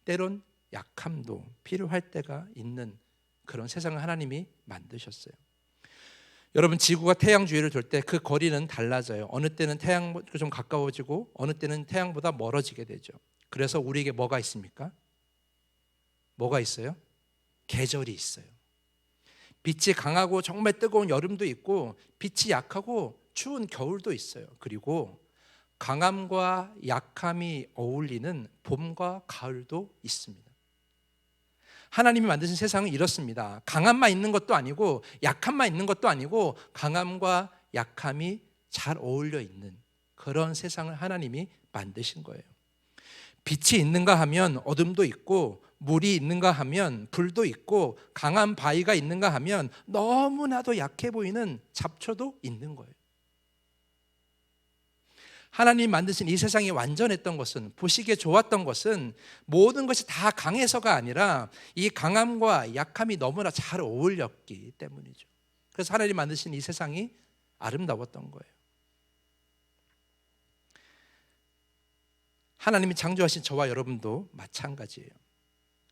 A: 때론 약함도 필요할 때가 있는 그런 세상을 하나님이 만드셨어요. 여러분, 지구가 태양 주위를 돌 때 그 거리는 달라져요. 어느 때는 태양보다 좀 가까워지고 어느 때는 태양보다 멀어지게 되죠. 그래서 우리에게 뭐가 있습니까? 뭐가 있어요? 계절이 있어요. 빛이 강하고 정말 뜨거운 여름도 있고 빛이 약하고 추운 겨울도 있어요. 그리고 강함과 약함이 어울리는 봄과 가을도 있습니다. 하나님이 만드신 세상은 이렇습니다. 강함만 있는 것도 아니고 약함만 있는 것도 아니고 강함과 약함이 잘 어울려 있는 그런 세상을 하나님이 만드신 거예요. 빛이 있는가 하면 어둠도 있고, 물이 있는가 하면 불도 있고, 강한 바위가 있는가 하면 너무나도 약해 보이는 잡초도 있는 거예요. 하나님 만드신 이 세상이 완전했던 것은, 보시기에 좋았던 것은 모든 것이 다 강해서가 아니라 이 강함과 약함이 너무나 잘 어울렸기 때문이죠. 그래서 하나님 만드신 이 세상이 아름다웠던 거예요. 하나님이 창조하신 저와 여러분도 마찬가지예요.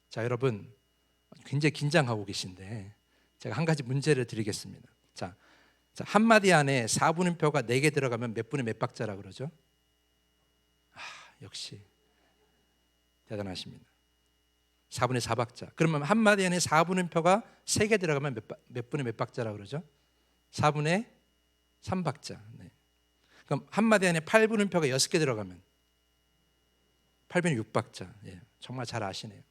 A: 자, 여러분 굉장히 긴장하고 계신데 제가 한 가지 문제를 드리겠습니다. 자, 한마디 안에 4분음표가 4개 들어가면 몇 분의 몇 박자라 그러죠? 역시 대단하십니다. 4분의 4박자. 그러면 한마디 안에 4분음표가 3개 들어가면 몇 분의 몇 박자라 그러죠? 4분의 3박자. 네. 그럼 한마디 안에 8분음표가 6개 들어가면 8분의 6박자. 예, 정말 잘 아시네요.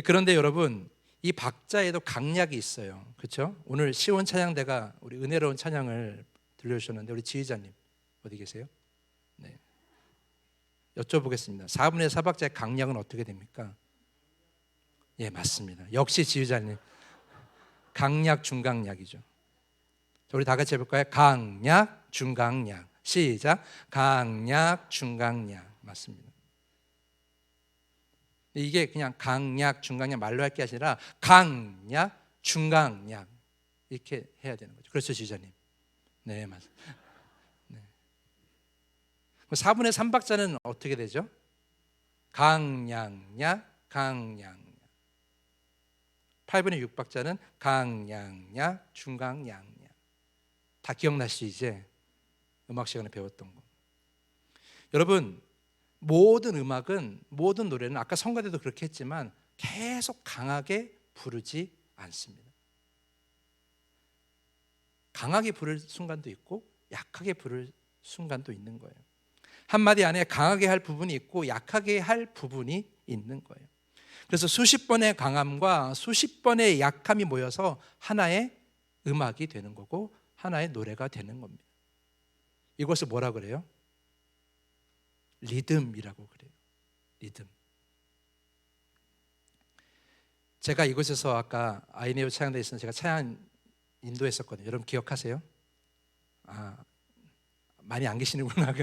A: 그런데 여러분, 이 박자에도 강약이 있어요. 그렇죠? 오늘 시온 찬양대가 우리 은혜로운 찬양을 들려주셨는데 우리 지휘자님 어디 계세요? 네. 여쭤보겠습니다. 4분의 4박자의 강약은 어떻게 됩니까? 예, 맞습니다. 역시 지휘자님. 강약, 중강약이죠. 우리 다 같이 해볼까요? 강약, 중강약. 시작. 강약, 중강약. 맞습니다. 이게 그냥 강약, 중강약 말로 할 게 아니라 강약, 중강약 이렇게 해야 되는 거죠. 그렇죠, 지휘자님? 네, 맞습니다. 네. 4분의 3박자는 어떻게 되죠? 강약약, 강약약. 8분의 6박자는 강약약, 중강약약. 다 기억나시죠? 이제 음악 시간에 배웠던 거. 여러분, 모든 음악은, 모든 노래는 아까 성가 때도 그렇게 했지만 계속 강하게 부르지 않습니다. 강하게 부를 순간도 있고 약하게 부를 순간도 있는 거예요. 한마디 안에 강하게 할 부분이 있고 약하게 할 부분이 있는 거예요. 그래서 수십 번의 강함과 수십 번의 약함이 모여서 하나의 음악이 되는 거고 하나의 노래가 되는 겁니다. 이것을 뭐라 그래요? 리듬이라고 그래요. 리듬. 제가 이곳에서 아까 아이네오 찬양대에 있어서 제가 찬양 인도했었거든요. 여러분 기억하세요? 많이 안 계시는구나.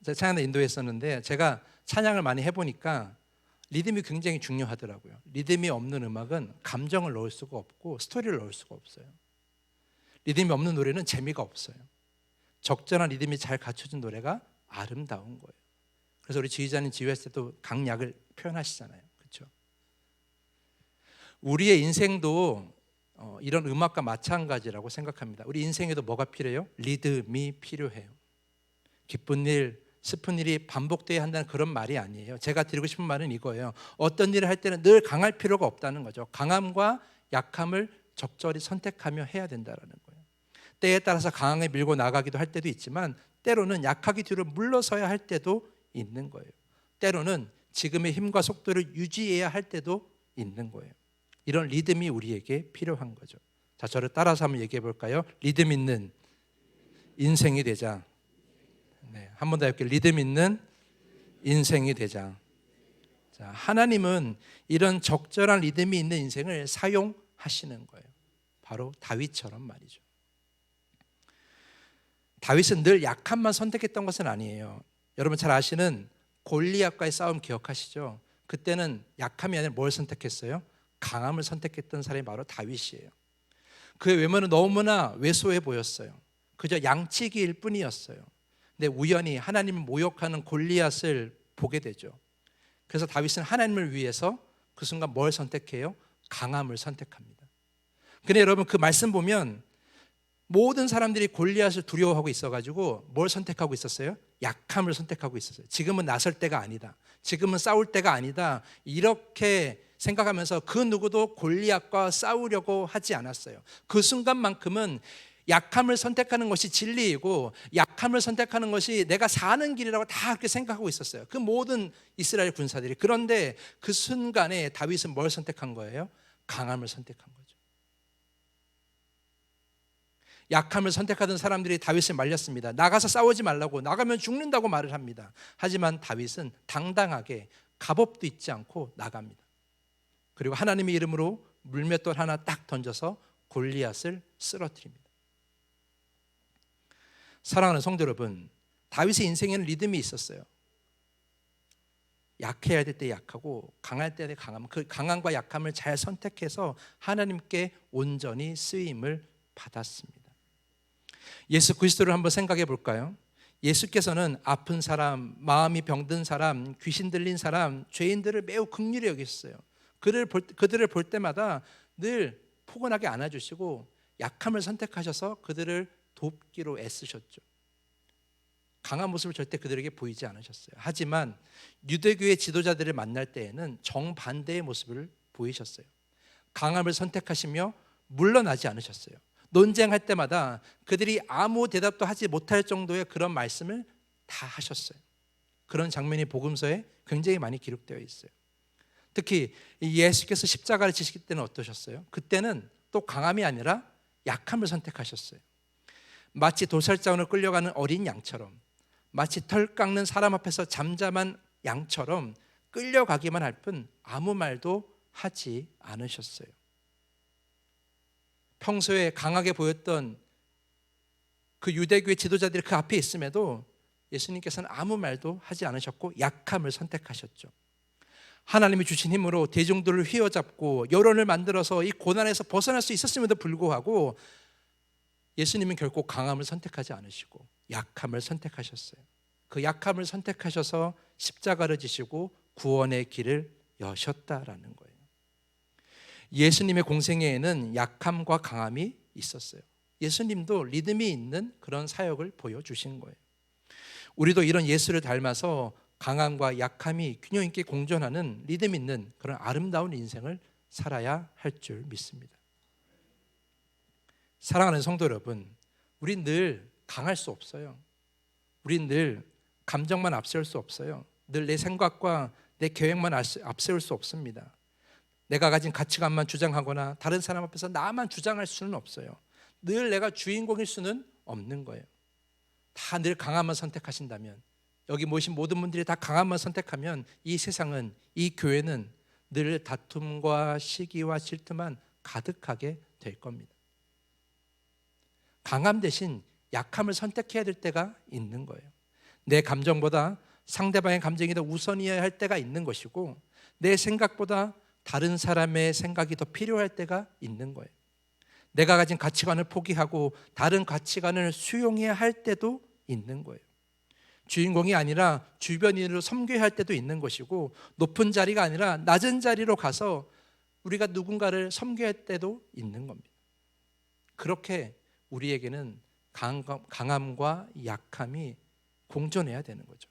A: 제가 찬양대 인도했었는데 제가 찬양을 많이 해보니까 리듬이 굉장히 중요하더라고요. 리듬이 없는 음악은 감정을 넣을 수가 없고 스토리를 넣을 수가 없어요. 리듬이 없는 노래는 재미가 없어요. 적절한 리듬이 잘 갖춰진 노래가 아름다운 거예요. 그래서 우리 지휘자님 지휘했을 때도 강약을 표현하시잖아요. 그렇죠? 우리의 인생도 이런 음악과 마찬가지라고 생각합니다. 우리 인생에도 뭐가 필요해요? 리듬이 필요해요. 기쁜 일, 슬픈 일이 반복돼야 한다는 그런 말이 아니에요. 제가 드리고 싶은 말은 이거예요. 어떤 일을 할 때는 늘 강할 필요가 없다는 거죠. 강함과 약함을 적절히 선택하며 해야 된다는 거예요. 때에 따라서 강하게 밀고 나가기도 할 때도 있지만 때로는 약하게 뒤로 물러서야 할 때도 있는 거예요. 때로는 지금의 힘과 속도를 유지해야 할 때도 있는 거예요. 이런 리듬이 우리에게 필요한 거죠. 자, 저를 따라서 한번 얘기해 볼까요? 리듬 있는 인생이 되자. 네, 한 번 더 해볼게요. 리듬 있는 인생이 되자. 자, 하나님은 이런 적절한 리듬이 있는 인생을 사용하시는 거예요. 바로 다윗처럼 말이죠. 다윗은 늘 약함만 선택했던 것은 아니에요. 여러분 잘 아시는 골리앗과의 싸움 기억하시죠? 그때는 약함이 아니라 뭘 선택했어요? 강함을 선택했던 사람이 바로 다윗이에요. 그의 외모는 너무나 왜소해 보였어요. 그저 양치기일 뿐이었어요. 근데 우연히 하나님을 모욕하는 골리앗을 보게 되죠. 그래서 다윗은 하나님을 위해서 그 순간 뭘 선택해요? 강함을 선택합니다. 근데 여러분 그 말씀 보면 모든 사람들이 골리앗을 두려워하고 있어가지고 뭘 선택하고 있었어요? 약함을 선택하고 있었어요. 지금은 나설 때가 아니다, 지금은 싸울 때가 아니다, 이렇게 생각하면서 그 누구도 골리앗과 싸우려고 하지 않았어요. 그 순간만큼은 약함을 선택하는 것이 진리이고 약함을 선택하는 것이 내가 사는 길이라고 다 그렇게 생각하고 있었어요, 그 모든 이스라엘 군사들이. 그런데 그 순간에 다윗은 뭘 선택한 거예요? 강함을 선택한 거예요. 약함을 선택하던 사람들이 다윗을 말렸습니다. 나가서 싸우지 말라고, 나가면 죽는다고 말을 합니다. 하지만 다윗은 당당하게 갑옷도 입지 않고 나갑니다. 그리고 하나님의 이름으로 물맷돌 하나 딱 던져서 골리앗을 쓰러뜨립니다. 사랑하는 성도 여러분, 다윗의 인생에는 리듬이 있었어야 약해야 될 때 약하고 강할 때 강함, 그 강함과 약함을 잘 선택해서 하나님께 온전히 쓰임을 받았습니다. 예수 그리스도를 한번 생각해 볼까요? 예수께서는 아픈 사람, 마음이 병든 사람, 귀신 들린 사람, 죄인들을 매우 긍휼히 여기셨어요. 그들을 볼 때마다 늘 포근하게 안아주시고 약함을 선택하셔서 그들을 돕기로 애쓰셨죠. 강한 모습을 절대 그들에게 보이지 않으셨어요. 하지만 유대교의 지도자들을 만날 때에는 정반대의 모습을 보이셨어요. 강함을 선택하시며 물러나지 않으셨어요. 논쟁할 때마다 그들이 아무 대답도 하지 못할 정도의 그런 말씀을 다 하셨어요. 그런 장면이 복음서에 굉장히 많이 기록되어 있어요. 특히 예수께서 십자가를 지실 때는 어떠셨어요? 그때는 또 강함이 아니라 약함을 선택하셨어요. 마치 도살장으로 끌려가는 어린 양처럼, 마치 털 깎는 사람 앞에서 잠잠한 양처럼 끌려가기만 할 뿐 아무 말도 하지 않으셨어요. 평소에 강하게 보였던 그 유대교의 지도자들이 그 앞에 있음에도 예수님께서는 아무 말도 하지 않으셨고 약함을 선택하셨죠. 하나님이 주신 힘으로 대중들을 휘어잡고 여론을 만들어서 이 고난에서 벗어날 수 있었음에도 불구하고 예수님은 결코 강함을 선택하지 않으시고 약함을 선택하셨어요. 그 약함을 선택하셔서 십자가를 지시고 구원의 길을 여셨다라는 거예요. 예수님의 공생애에는 약함과 강함이 있었어요. 예수님도 리듬이 있는 그런 사역을 보여주신 거예요. 우리도 이런 예수를 닮아서 강함과 약함이 균형 있게 공존하는 리듬 있는 그런 아름다운 인생을 살아야 할 줄 믿습니다. 사랑하는 성도 여러분, 우린 늘 강할 수 없어요. 우린 늘 감정만 앞세울 수 없어요. 늘 내 생각과 내 계획만 앞세울 수 없습니다. 내가 가진 가치관만 주장하거나 다른 사람 앞에서 나만 주장할 수는 없어요. 늘 내가 주인공일 수는 없는 거예요. 다 늘 강함만 선택하신다면, 여기 모신 모든 분들이 다 강함만 선택하면 이 세상은, 이 교회는 늘 다툼과 시기와 질투만 가득하게 될 겁니다. 강함 대신 약함을 선택해야 될 때가 있는 거예요. 내 감정보다 상대방의 감정이 더 우선이어야 할 때가 있는 것이고, 내 생각보다 다른 사람의 생각이 더 필요할 때가 있는 거예요. 내가 가진 가치관을 포기하고 다른 가치관을 수용해야 할 때도 있는 거예요. 주인공이 아니라 주변인으로 섬겨야 할 때도 있는 것이고, 높은 자리가 아니라 낮은 자리로 가서 우리가 누군가를 섬겨야 할 때도 있는 겁니다. 그렇게 우리에게는 강함과 약함이 공존해야 되는 거죠.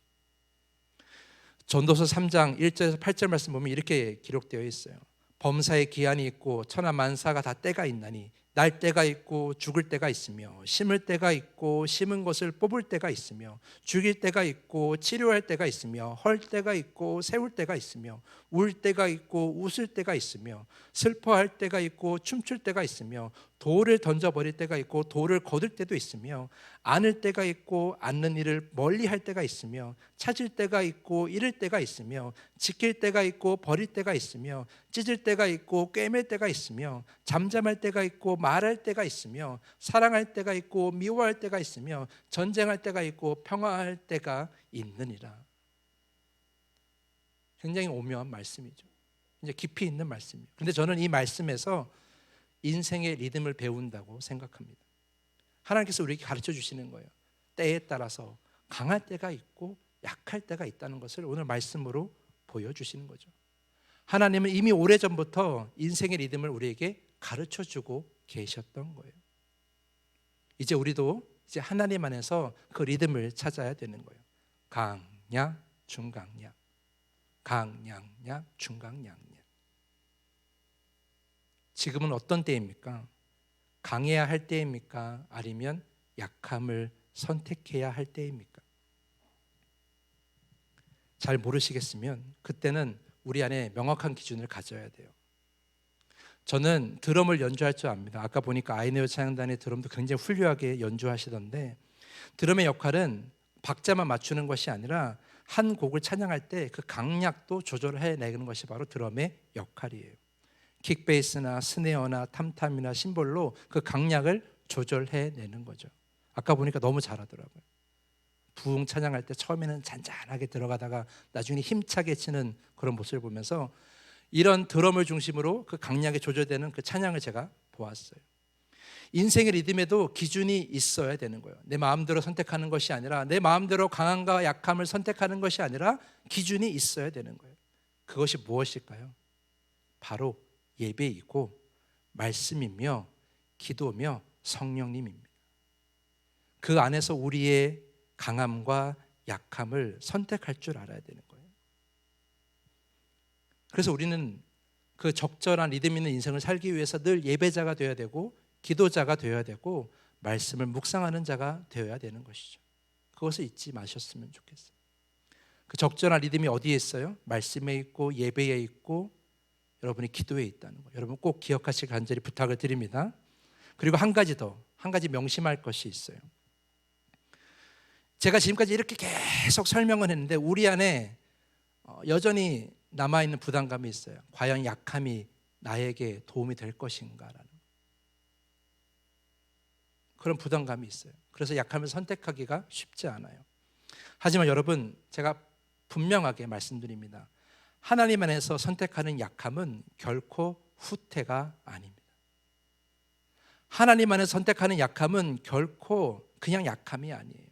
A: 전도서 3장 1절에서 8절 말씀 보면 이렇게 기록되어 있어요. 범사의 기한이 있고 천하만사가 다 때가 있나니 날 때가 있고 죽을 때가 있으며, 심을 때가 있고 심은 것을 뽑을 때가 있으며, 죽일 때가 있고 치료할 때가 있으며, 헐 때가 있고 세울 때가 있으며, 울 때가 있고 웃을 때가 있으며, 슬퍼할 때가 있고 춤출 때가 있으며, 돌을 던져버릴 때가 있고 돌을 거둘 때도 있으며, 안을 때가 있고 않는 일을 멀리할 때가 있으며, 찾을 때가 있고 잃을 때가 있으며, 지킬 때가 있고 버릴 때가 있으며, 찢을 때가 있고 꿰맬 때가 있으며, 잠잠할 때가 있고 말할 때가 있으며, 사랑할 때가 있고 미워할 때가 있으며, 전쟁할 때가 있고 평화할 때가 있느니라. 굉장히 오묘한 말씀이죠. 이제 깊이 있는 말씀이에요. 그런데 저는 이 말씀에서 인생의 리듬을 배운다고 생각합니다. 하나님께서 우리에게 가르쳐 주시는 거예요. 때에 따라서 강할 때가 있고 약할 때가 있다는 것을 오늘 말씀으로 보여주시는 거죠. 하나님은 이미 오래전부터 인생의 리듬을 우리에게 가르쳐 주고 계셨던 거예요. 이제 우리도 이제 하나님 안에서 그 리듬을 찾아야 되는 거예요. 강약, 중강약, 강약약, 중강약약. 지금은 어떤 때입니까? 강해야 할 때입니까? 아니면 약함을 선택해야 할 때입니까? 잘 모르시겠으면 그때는 우리 안에 명확한 기준을 가져야 돼요. 저는 드럼을 연주할 줄 압니다. 아까 보니까 아이네어 찬양단의 드럼도 굉장히 훌륭하게 연주하시던데, 드럼의 역할은 박자만 맞추는 것이 아니라 한 곡을 찬양할 때 그 강약도 조절해 내는 것이 바로 드럼의 역할이에요. 킥베이스나 스네어나 탐탐이나 심볼로 그 강약을 조절해 내는 거죠. 아까 보니까 너무 잘하더라고요. 부흥 찬양할 때 처음에는 잔잔하게 들어가다가 나중에 힘차게 치는 그런 모습을 보면서 이런 드럼을 중심으로 그 강약이 조절되는 그 찬양을 제가 보았어요. 인생의 리듬에도 기준이 있어야 되는 거예요. 내 마음대로 선택하는 것이 아니라, 내 마음대로 강함과 약함을 선택하는 것이 아니라 기준이 있어야 되는 거예요. 그것이 무엇일까요? 바로 예배이고 말씀이며 기도며 성령님입니다. 그 안에서 우리의 강함과 약함을 선택할 줄 알아야 되는 거예요. 그래서 우리는 그 적절한 리듬 있는 인생을 살기 위해서 늘 예배자가 되어야 되고, 기도자가 되어야 되고, 말씀을 묵상하는 자가 되어야 되는 것이죠. 그것을 잊지 마셨으면 좋겠어요. 그 적절한 리듬이 어디에 있어요? 말씀에 있고, 예배에 있고, 여러분이 기도에 있다는 거예요. 여러분 꼭 기억하시길 간절히 부탁을 드립니다. 그리고 한 가지 더, 한 가지 명심할 것이 있어요. 제가 지금까지 이렇게 계속 설명을 했는데 우리 안에 여전히 남아있는 부담감이 있어요. 과연 약함이 나에게 도움이 될 것인가라는 그런 부담감이 있어요. 그래서 약함을 선택하기가 쉽지 않아요. 하지만 여러분, 제가 분명하게 말씀드립니다. 하나님 안에서 선택하는 약함은 결코 후퇴가 아닙니다. 하나님 안에서 선택하는 약함은 결코 그냥 약함이 아니에요.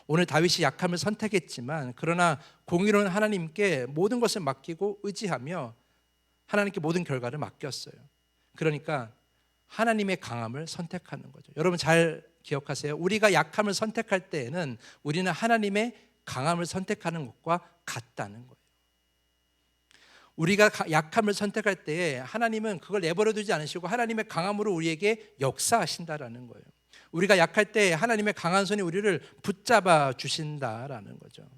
A: 오늘 다윗이 약함을 선택했지만, 그러나 공의로운 하나님께 모든 것을 맡기고 의지하며 하나님께 모든 결과를 맡겼어요. 그러니까 하나님의 강함을 선택하는 거죠. 여러분 잘 기억하세요. 우리가 약함을 선택할 때에는 우리는 하나님의 강함을 선택하는 것과 같다는 거예요. 우리가 약함을 선택할 때에 하나님은 그걸 내버려 두지 않으시고 하나님의 강함으로 우리에게 역사하신다라는 거예요. 우리가 약할 때 하나님의 강한 손이 우리를 붙잡아 주신다라는 거죠.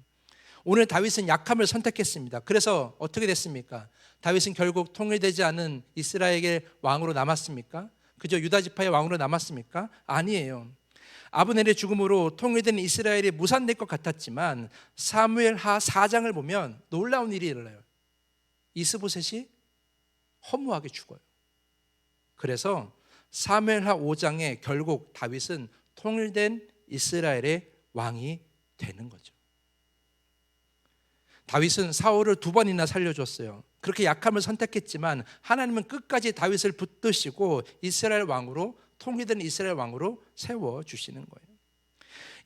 A: 오늘 다윗은 약함을 선택했습니다. 그래서 어떻게 됐습니까? 다윗은 결국 통일되지 않은 이스라엘의 왕으로 남았습니까? 그저 유다 지파의 왕으로 남았습니까? 아니에요. 아브넬의 죽음으로 통일된 이스라엘이 무산될 것 같았지만 사무엘하 4장을 보면 놀라운 일이 일어나요. 이스보셋이 허무하게 죽어요. 그래서 사무엘하 5장에 결국 다윗은 통일된 이스라엘의 왕이 되는 거죠. 다윗은 사울을 2번이나 살려줬어요. 그렇게 약함을 선택했지만 하나님은 끝까지 다윗을 붙드시고 이스라엘 왕으로, 통일된 이스라엘 왕으로 세워주시는 거예요.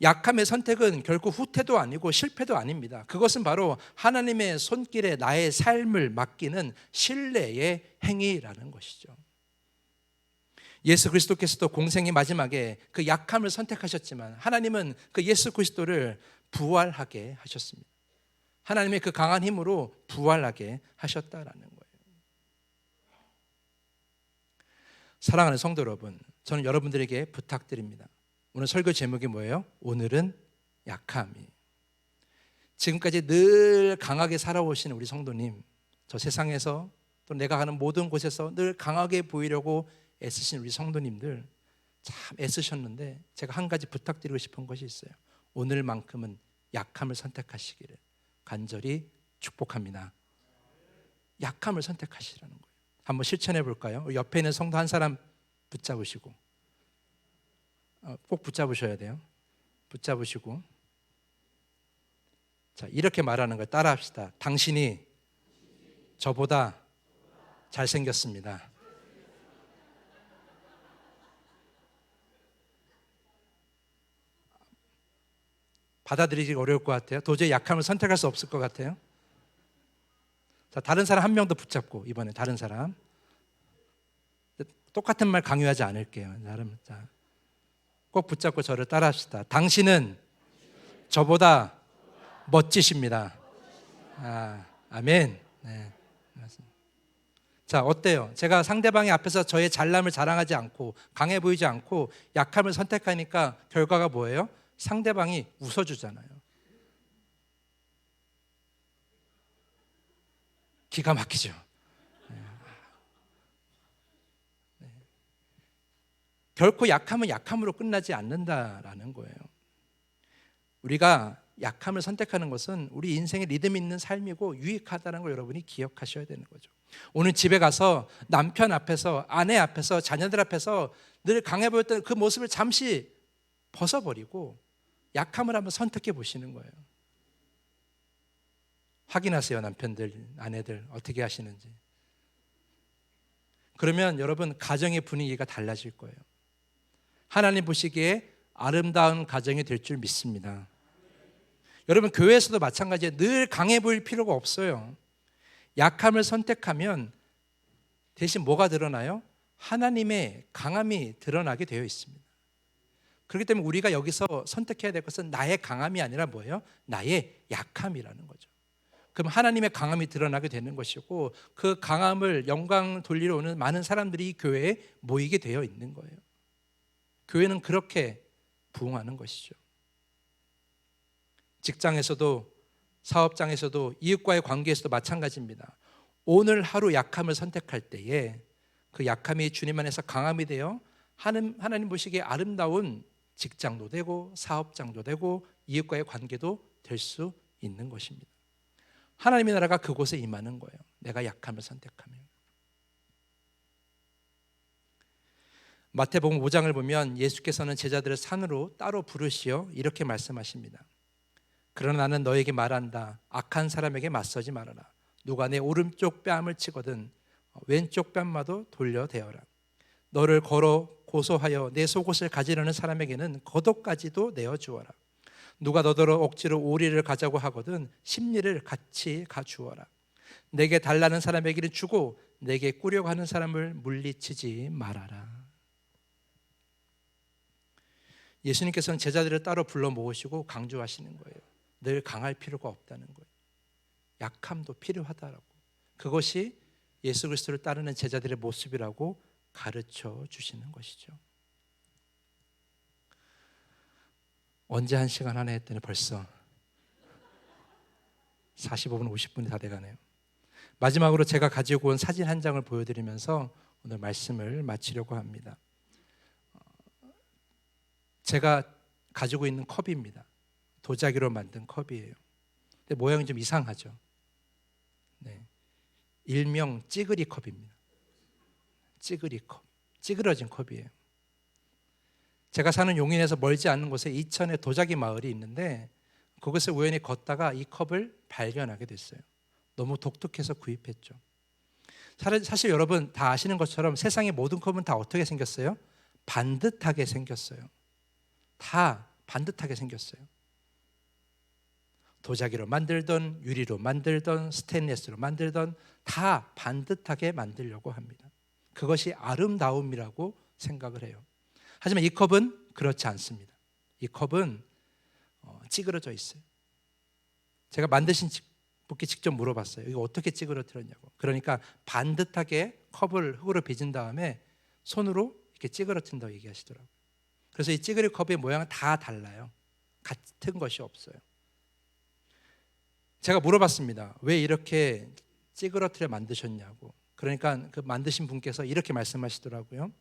A: 약함의 선택은 결코 후퇴도 아니고 실패도 아닙니다. 그것은 바로 하나님의 손길에 나의 삶을 맡기는 신뢰의 행위라는 것이죠. 예수 그리스도께서도 공생의 마지막에 그 약함을 선택하셨지만 하나님은 그 예수 그리스도를 부활하게 하셨습니다. 하나님의 그 강한 힘으로 부활하게 하셨다라는 거예요. 사랑하는 성도 여러분, 저는 여러분들에게 부탁드립니다. 오늘 설교 제목이 뭐예요? 오늘은 약함이. 지금까지 늘 강하게 살아오신 우리 성도님, 저 세상에서 또 내가 가는 모든 곳에서 늘 강하게 보이려고 애쓰신 우리 성도님들 참 애쓰셨는데 제가 한 가지 부탁드리고 싶은 것이 있어요. 오늘만큼은 약함을 선택하시기를 간절히 축복합니다. 약함을 선택하시라는 거예요. 한번 실천해 볼까요? 옆에 있는 성도 한 사람 붙잡으시고, 꼭 붙잡으셔야 돼요. 붙잡으시고, 자, 이렇게 말하는 걸 따라 합시다. 당신이 저보다 잘생겼습니다. 받아들이기 어려울 것 같아요. 도저히 약함을 선택할 수 없을 것 같아요. 자, 다른 사람 한 명 더 붙잡고, 이번에 다른 사람. 똑같은 말 강요하지 않을게요. 자, 꼭 붙잡고 저를 따라합시다. 당신은 저보다 멋지십니다. 아멘. 네, 맞습니다. 자, 어때요? 제가 상대방의 앞에서 저의 잘남을 자랑하지 않고 강해 보이지 않고 약함을 선택하니까 결과가 뭐예요? 상대방이 웃어주잖아요. 기가 막히죠. 결코 약함은 약함으로 끝나지 않는다라는 거예요. 우리가 약함을 선택하는 것은 우리 인생에 리듬 있는 삶이고 유익하다는 걸 여러분이 기억하셔야 되는 거죠. 오늘 집에 가서 남편 앞에서, 아내 앞에서, 자녀들 앞에서 늘 강해 보였던 그 모습을 잠시 벗어버리고 약함을 한번 선택해 보시는 거예요. 확인하세요. 남편들, 아내들 어떻게 하시는지. 그러면 여러분 가정의 분위기가 달라질 거예요. 하나님 보시기에 아름다운 가정이 될 줄 믿습니다. 여러분 교회에서도 마찬가지예요. 늘 강해 보일 필요가 없어요. 약함을 선택하면 대신 뭐가 드러나요? 하나님의 강함이 드러나게 되어 있습니다. 그렇기 때문에 우리가 여기서 선택해야 될 것은 나의 강함이 아니라 뭐예요? 나의 약함이라는 거죠. 그럼 하나님의 강함이 드러나게 되는 것이고 그 강함을 영광 돌리러 오는 많은 사람들이 이 교회에 모이게 되어 있는 거예요. 교회는 그렇게 부흥하는 것이죠. 직장에서도 사업장에서도 이웃과의 관계에서도 마찬가지입니다. 오늘 하루 약함을 선택할 때에 그 약함이 주님 안에서 강함이 되어 하나님 보시기에 아름다운 직장도 되고 사업장도 되고 이웃과의 관계도 될 수 있는 것입니다. 하나님의 나라가 그곳에 임하는 거예요. 내가 약함을 선택하면. 마태복음 5장을 보면 예수께서는 제자들을 산으로 따로 부르시어 이렇게 말씀하십니다. 그러나 나는 너에게 말한다. 악한 사람에게 맞서지 말아라. 누가 내 오른쪽 뺨을 치거든 왼쪽 뺨마도 돌려대어라. 너를 걸어 고소하여 내 속옷을 가지려는 사람에게는 겉옷까지도 내어주어라. 누가 너더러 억지로 오리를 가자고 하거든 십리를 같이 가주어라. 내게 달라는 사람에게는 주고 내게 꾸려고 하는 사람을 물리치지 말아라. 예수님께서는 제자들을 따로 불러 모으시고 강조하시는 거예요. 늘 강할 필요가 없다는 거예요. 약함도 필요하다라고. 그것이 예수 그리스도를 따르는 제자들의 모습이라고 가르쳐 주시는 것이죠. 언제 한 시간 하나 했더니 벌써 45분, 50분이 다 돼가네요. 마지막으로 제가 가지고 온 사진 한 장을 보여드리면서 오늘 말씀을 마치려고 합니다. 제가 가지고 있는 컵입니다. 도자기로 만든 컵이에요. 근데 모양이 좀 이상하죠. 네. 일명 찌그리 컵입니다. 찌그리 컵, 찌그러진 컵이에요. 제가 사는 용인에서 멀지 않은 곳에 이천에 도자기 마을이 있는데 그곳에 우연히 걷다가 이 컵을 발견하게 됐어요. 너무 독특해서 구입했죠. 사실 여러분 다 아시는 것처럼 세상의 모든 컵은 다 어떻게 생겼어요? 반듯하게 생겼어요. 다 반듯하게 생겼어요. 도자기로 만들던 유리로 만들던 스테인리스로 만들던 다 반듯하게 만들려고 합니다. 그것이 아름다움이라고 생각을 해요. 하지만 이 컵은 그렇지 않습니다. 이 컵은 찌그러져 있어요. 제가 만드신 분께 직접 물어봤어요. 이거 어떻게 찌그러뜨렸냐고. 그러니까 반듯하게 컵을 흙으로 빚은 다음에 손으로 이렇게 찌그러뜨린다고 얘기하시더라고요. 그래서 이 찌그리 컵의 모양은 다 달라요. 같은 것이 없어요. 제가 물어봤습니다. 왜 이렇게 찌그러뜨려 만드셨냐고. 그러니까 그 만드신 분께서 이렇게 말씀하시더라고요.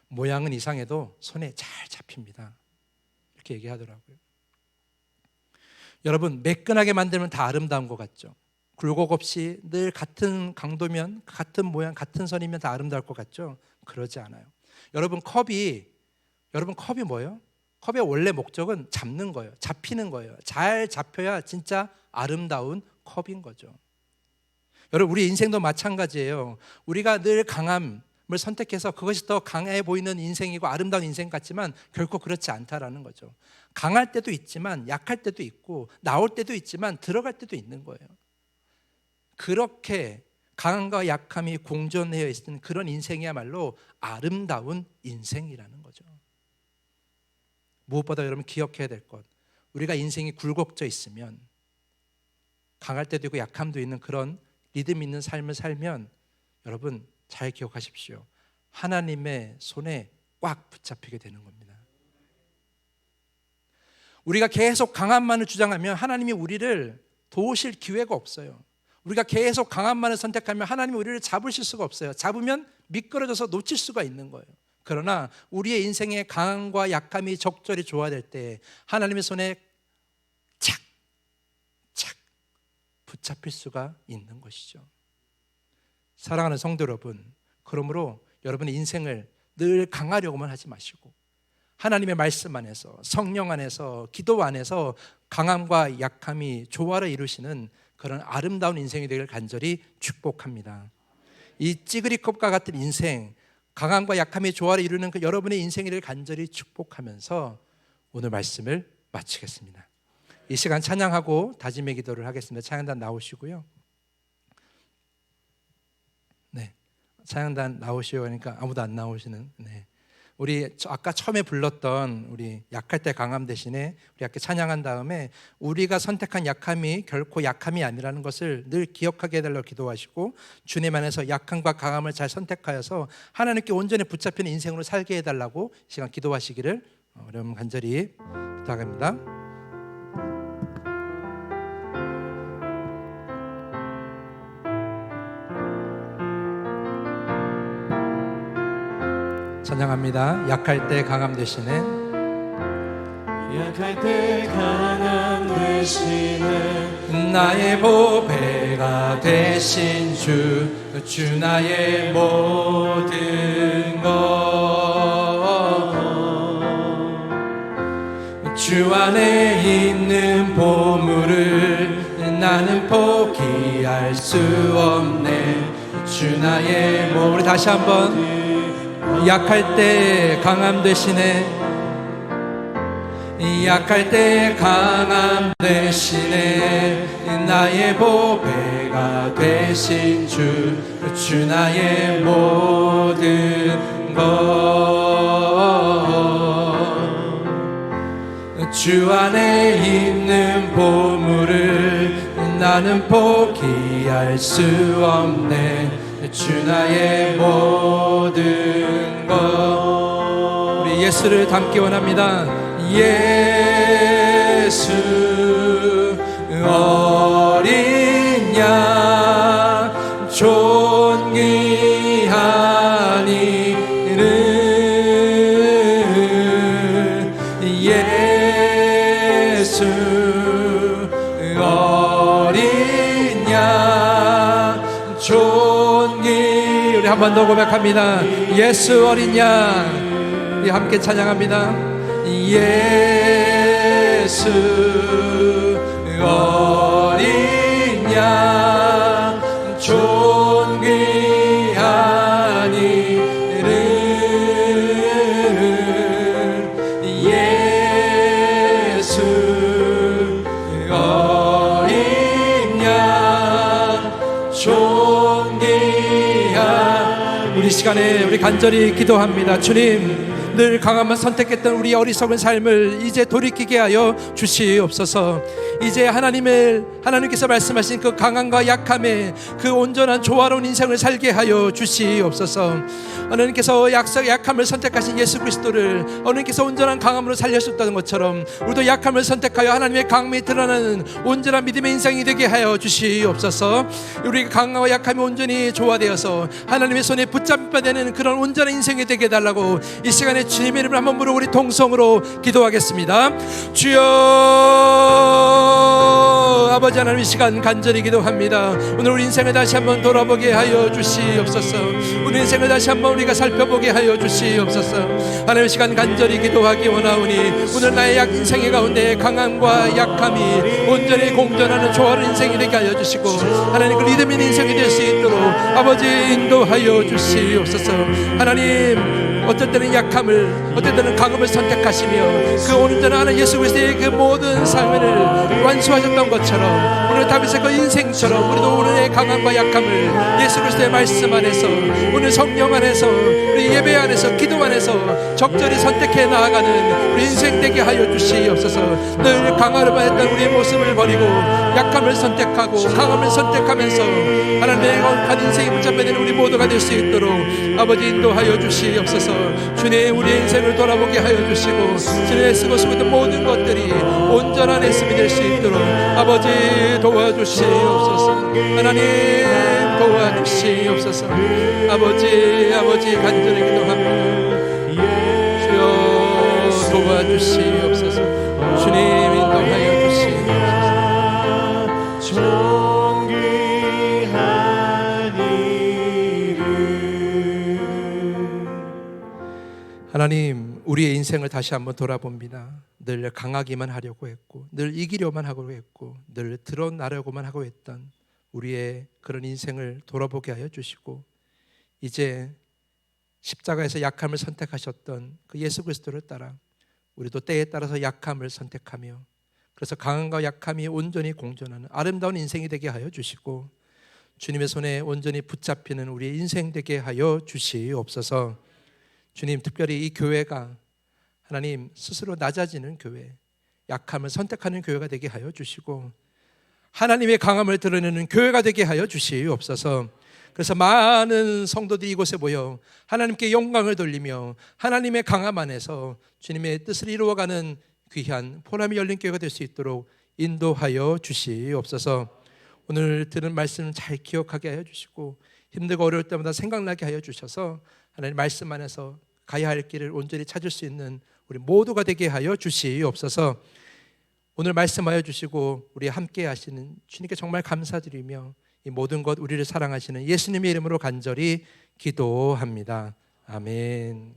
A: 모양은 이상해도 손에 잘 잡힙니다. 이렇게 얘기하더라고요. 여러분 매끈하게 만들면 다 아름다운 것 같죠? 굴곡 없이 늘 같은 강도면 같은 모양 같은 선이면 다 아름다울 것 같죠? 그러지 않아요. 여러분 컵이 뭐예요? 컵의 원래 목적은 잡는 거예요. 잡히는 거예요. 잘 잡혀야 진짜 아름다운 컵인 거죠. 여러분 우리 인생도 마찬가지예요. 우리가 늘 강함을 선택해서 그것이 더 강해 보이는 인생이고 아름다운 인생 같지만 결코 그렇지 않다라는 거죠. 강할 때도 있지만 약할 때도 있고 나올 때도 있지만 들어갈 때도 있는 거예요. 그렇게 강함과 약함이 공존되어 있는 그런 인생이야말로 아름다운 인생이라는 거죠. 무엇보다 여러분 기억해야 될 것, 우리가 인생이 굴곡져 있으면, 강할 때도 있고 약함도 있는 그런 리듬 있는 삶을 살면 여러분 잘 기억하십시오. 하나님의 손에 꽉 붙잡히게 되는 겁니다. 우리가 계속 강함만을 주장하면 하나님이 우리를 도우실 기회가 없어요. 우리가 계속 강함만을 선택하면 하나님이 우리를 잡으실 수가 없어요. 잡으면 미끄러져서 놓칠 수가 있는 거예요. 그러나 우리의 인생의 강함과 약함이 적절히 조화될 때 하나님의 손에 착 붙잡힐 수가 있는 것이죠. 사랑하는 성도 여러분, 그러므로 여러분의 인생을 늘 강하려고만 하지 마시고 하나님의 말씀 안에서, 성령 안에서, 기도 안에서 강함과 약함이 조화를 이루시는 그런 아름다운 인생이 되기를 간절히 축복합니다. 이 찌그리컵과 같은 인생, 강함과 약함의 조화를 이루는 그 여러분의 인생을 간절히 축복하면서 오늘 말씀을 마치겠습니다. 이 시간 찬양하고 다짐의 기도를 하겠습니다. 찬양단 나오시고요. 네, 찬양단 나오시오 하니까 아무도 안 나오시는. 네, 우리 아까 처음에 불렀던 우리 약할 때 강함 대신에 우리 함께 찬양한 다음에 우리가 선택한 약함이 결코 약함이 아니라는 것을 늘 기억하게 해달라고 기도하시고 주님 안에서 약함과 강함을 잘 선택하여서 하나님께 온전히 붙잡히는 인생으로 살게 해달라고 시간 기도하시기를 여러분 간절히 부탁합니다. 찬양합니다. 약할 때 강함 대신에,
B: 약할 때 강함 대신에
A: 나의 보배가 되신 주 나의 모든 것, 주 안에 있는 보물을 나는 포기할 수 없네. 주 나의 모든, 우리 다시 한번 약할 때 강함 대신에, 약할 때 강함 대신에 나의 보배가 되신 주 나의 모든 것, 주 안에 있는 보물을 나는 포기할 수 없네. 주 나의 모든 것, 우리 예수를 닮기 원합니다. 예수 어린 양 존귀한 이름, 예수 어린 양 존귀, 우리 한 번 더 고백합니다. 예수 어린 양, 우리 함께 찬양합니다. 예수 어린 양 존귀한 이름, 예수 어린 양 존귀한, 우리 시간에 우리 간절히 기도합니다. 주님, 늘 강함을 선택했던 우리 어리석은 삶을 이제 돌이키게 하여 주시옵소서. 이제 하나님께서 말씀하신 그 강함과 약함의 그 온전한 조화로운 인생을 살게 하여 주시옵소서. 하나님께서 약함을 선택하신 예수 그리스도를 하나님께서 온전한 강함으로 살려주셨다는 것처럼 우리도 약함을 선택하여 하나님의 강함이 드러나는 온전한 믿음의 인생이 되게 하여 주시옵소서. 우리 강함과 약함이 온전히 조화되어서 하나님의 손에 붙잡혀 되는 그런 온전한 인생이 되게 해달라고 이 시간에 주님의 이름을 한번 부르고 우리 동성으로 기도하겠습니다. 주여, 아버지 하나님, 이 시간 간절히 기도합니다. 오늘 우리 인생을 다시 한번 돌아보게 하여 주시옵소서. 우리 인생을 다시 한번 우리가 살펴보게 하여 주시옵소서. 하나님, 이 시간 간절히 기도하기 원하오니 오늘 나의 인생의 가운데 강함과 약함이 온전히 공존하는 조화로운 인생이 되게 하여 주시고 하나님, 그 리듬 있는 인생이 될 수 있도록 아버지 인도하여 주시옵소서. 하나님, 어떤 때는 약함을, 어떤 때는 강함을 선택하시며 그 온전한 예수 그리스도의 그 모든 삶을 완수하셨던 것처럼 오늘 다윗의 그 인생처럼 우리도 오늘의 강함과 약함을 예수 그리스도의 말씀 안에서, 오늘 성령 안에서, 우리 예배 안에서, 기도 안에서 적절히 선택해 나아가는 우리 인생 되게 하여 주시옵소서. 늘 강하려만 했던 우리의 모습을 버리고 약함을 선택하고 강함을 선택하면서 하나님의 거룩한 인생이 붙잡혀있는 우리 모두가 될 수 있도록 아버지 인도하여 주시옵소서. 주님, 우리의 인생을 돌아보게 하여 주시고 주님의 쓰고 있는 모든 것들이 온전한 예수님이 될 수 있도록 아버지 도와주시옵소서. 하나님 도와주시옵소서. 아버지 간절히 기도합니다. 주여 도와주시옵소서. 주님 인도하여 주시옵소서. 하나님, 우리의 인생을 다시 한번 돌아봅니다. 늘 강하기만 하려고 했고, 늘 이기려만 하고 했고, 늘 드러나려고만 하고 했던 우리의 그런 인생을 돌아보게 하여 주시고, 이제 십자가에서 약함을 선택하셨던 그 예수 그리스도를 따라 우리도 때에 따라서 약함을 선택하며, 그래서 강함과 약함이 온전히 공존하는 아름다운 인생이 되게 하여 주시고, 주님의 손에 온전히 붙잡히는 우리의 인생 되게 하여 주시옵소서. 주님, 특별히 이 교회가 하나님 스스로 낮아지는 교회, 약함을 선택하는 교회가 되게 하여 주시고 하나님의 강함을 드러내는 교회가 되게 하여 주시옵소서. 그래서 많은 성도들이 이곳에 모여 하나님께 영광을 돌리며 하나님의 강함 안에서 주님의 뜻을 이루어가는 귀한 보람이 열린 교회가 될 수 있도록 인도하여 주시옵소서. 오늘 들은 말씀 잘 기억하게 하여 주시고 힘들고 어려울 때마다 생각나게 하여 주셔서 하나님 말씀 안에서 가야 할 길을 온전히 찾을 수 있는 우리 모두가 되게 하여 주시옵소서. 오늘 말씀하여 주시고 우리 함께 하시는 주님께 정말 감사드리며 이 모든 것 우리를 사랑하시는 예수님의 이름으로 간절히 기도합니다. 아멘.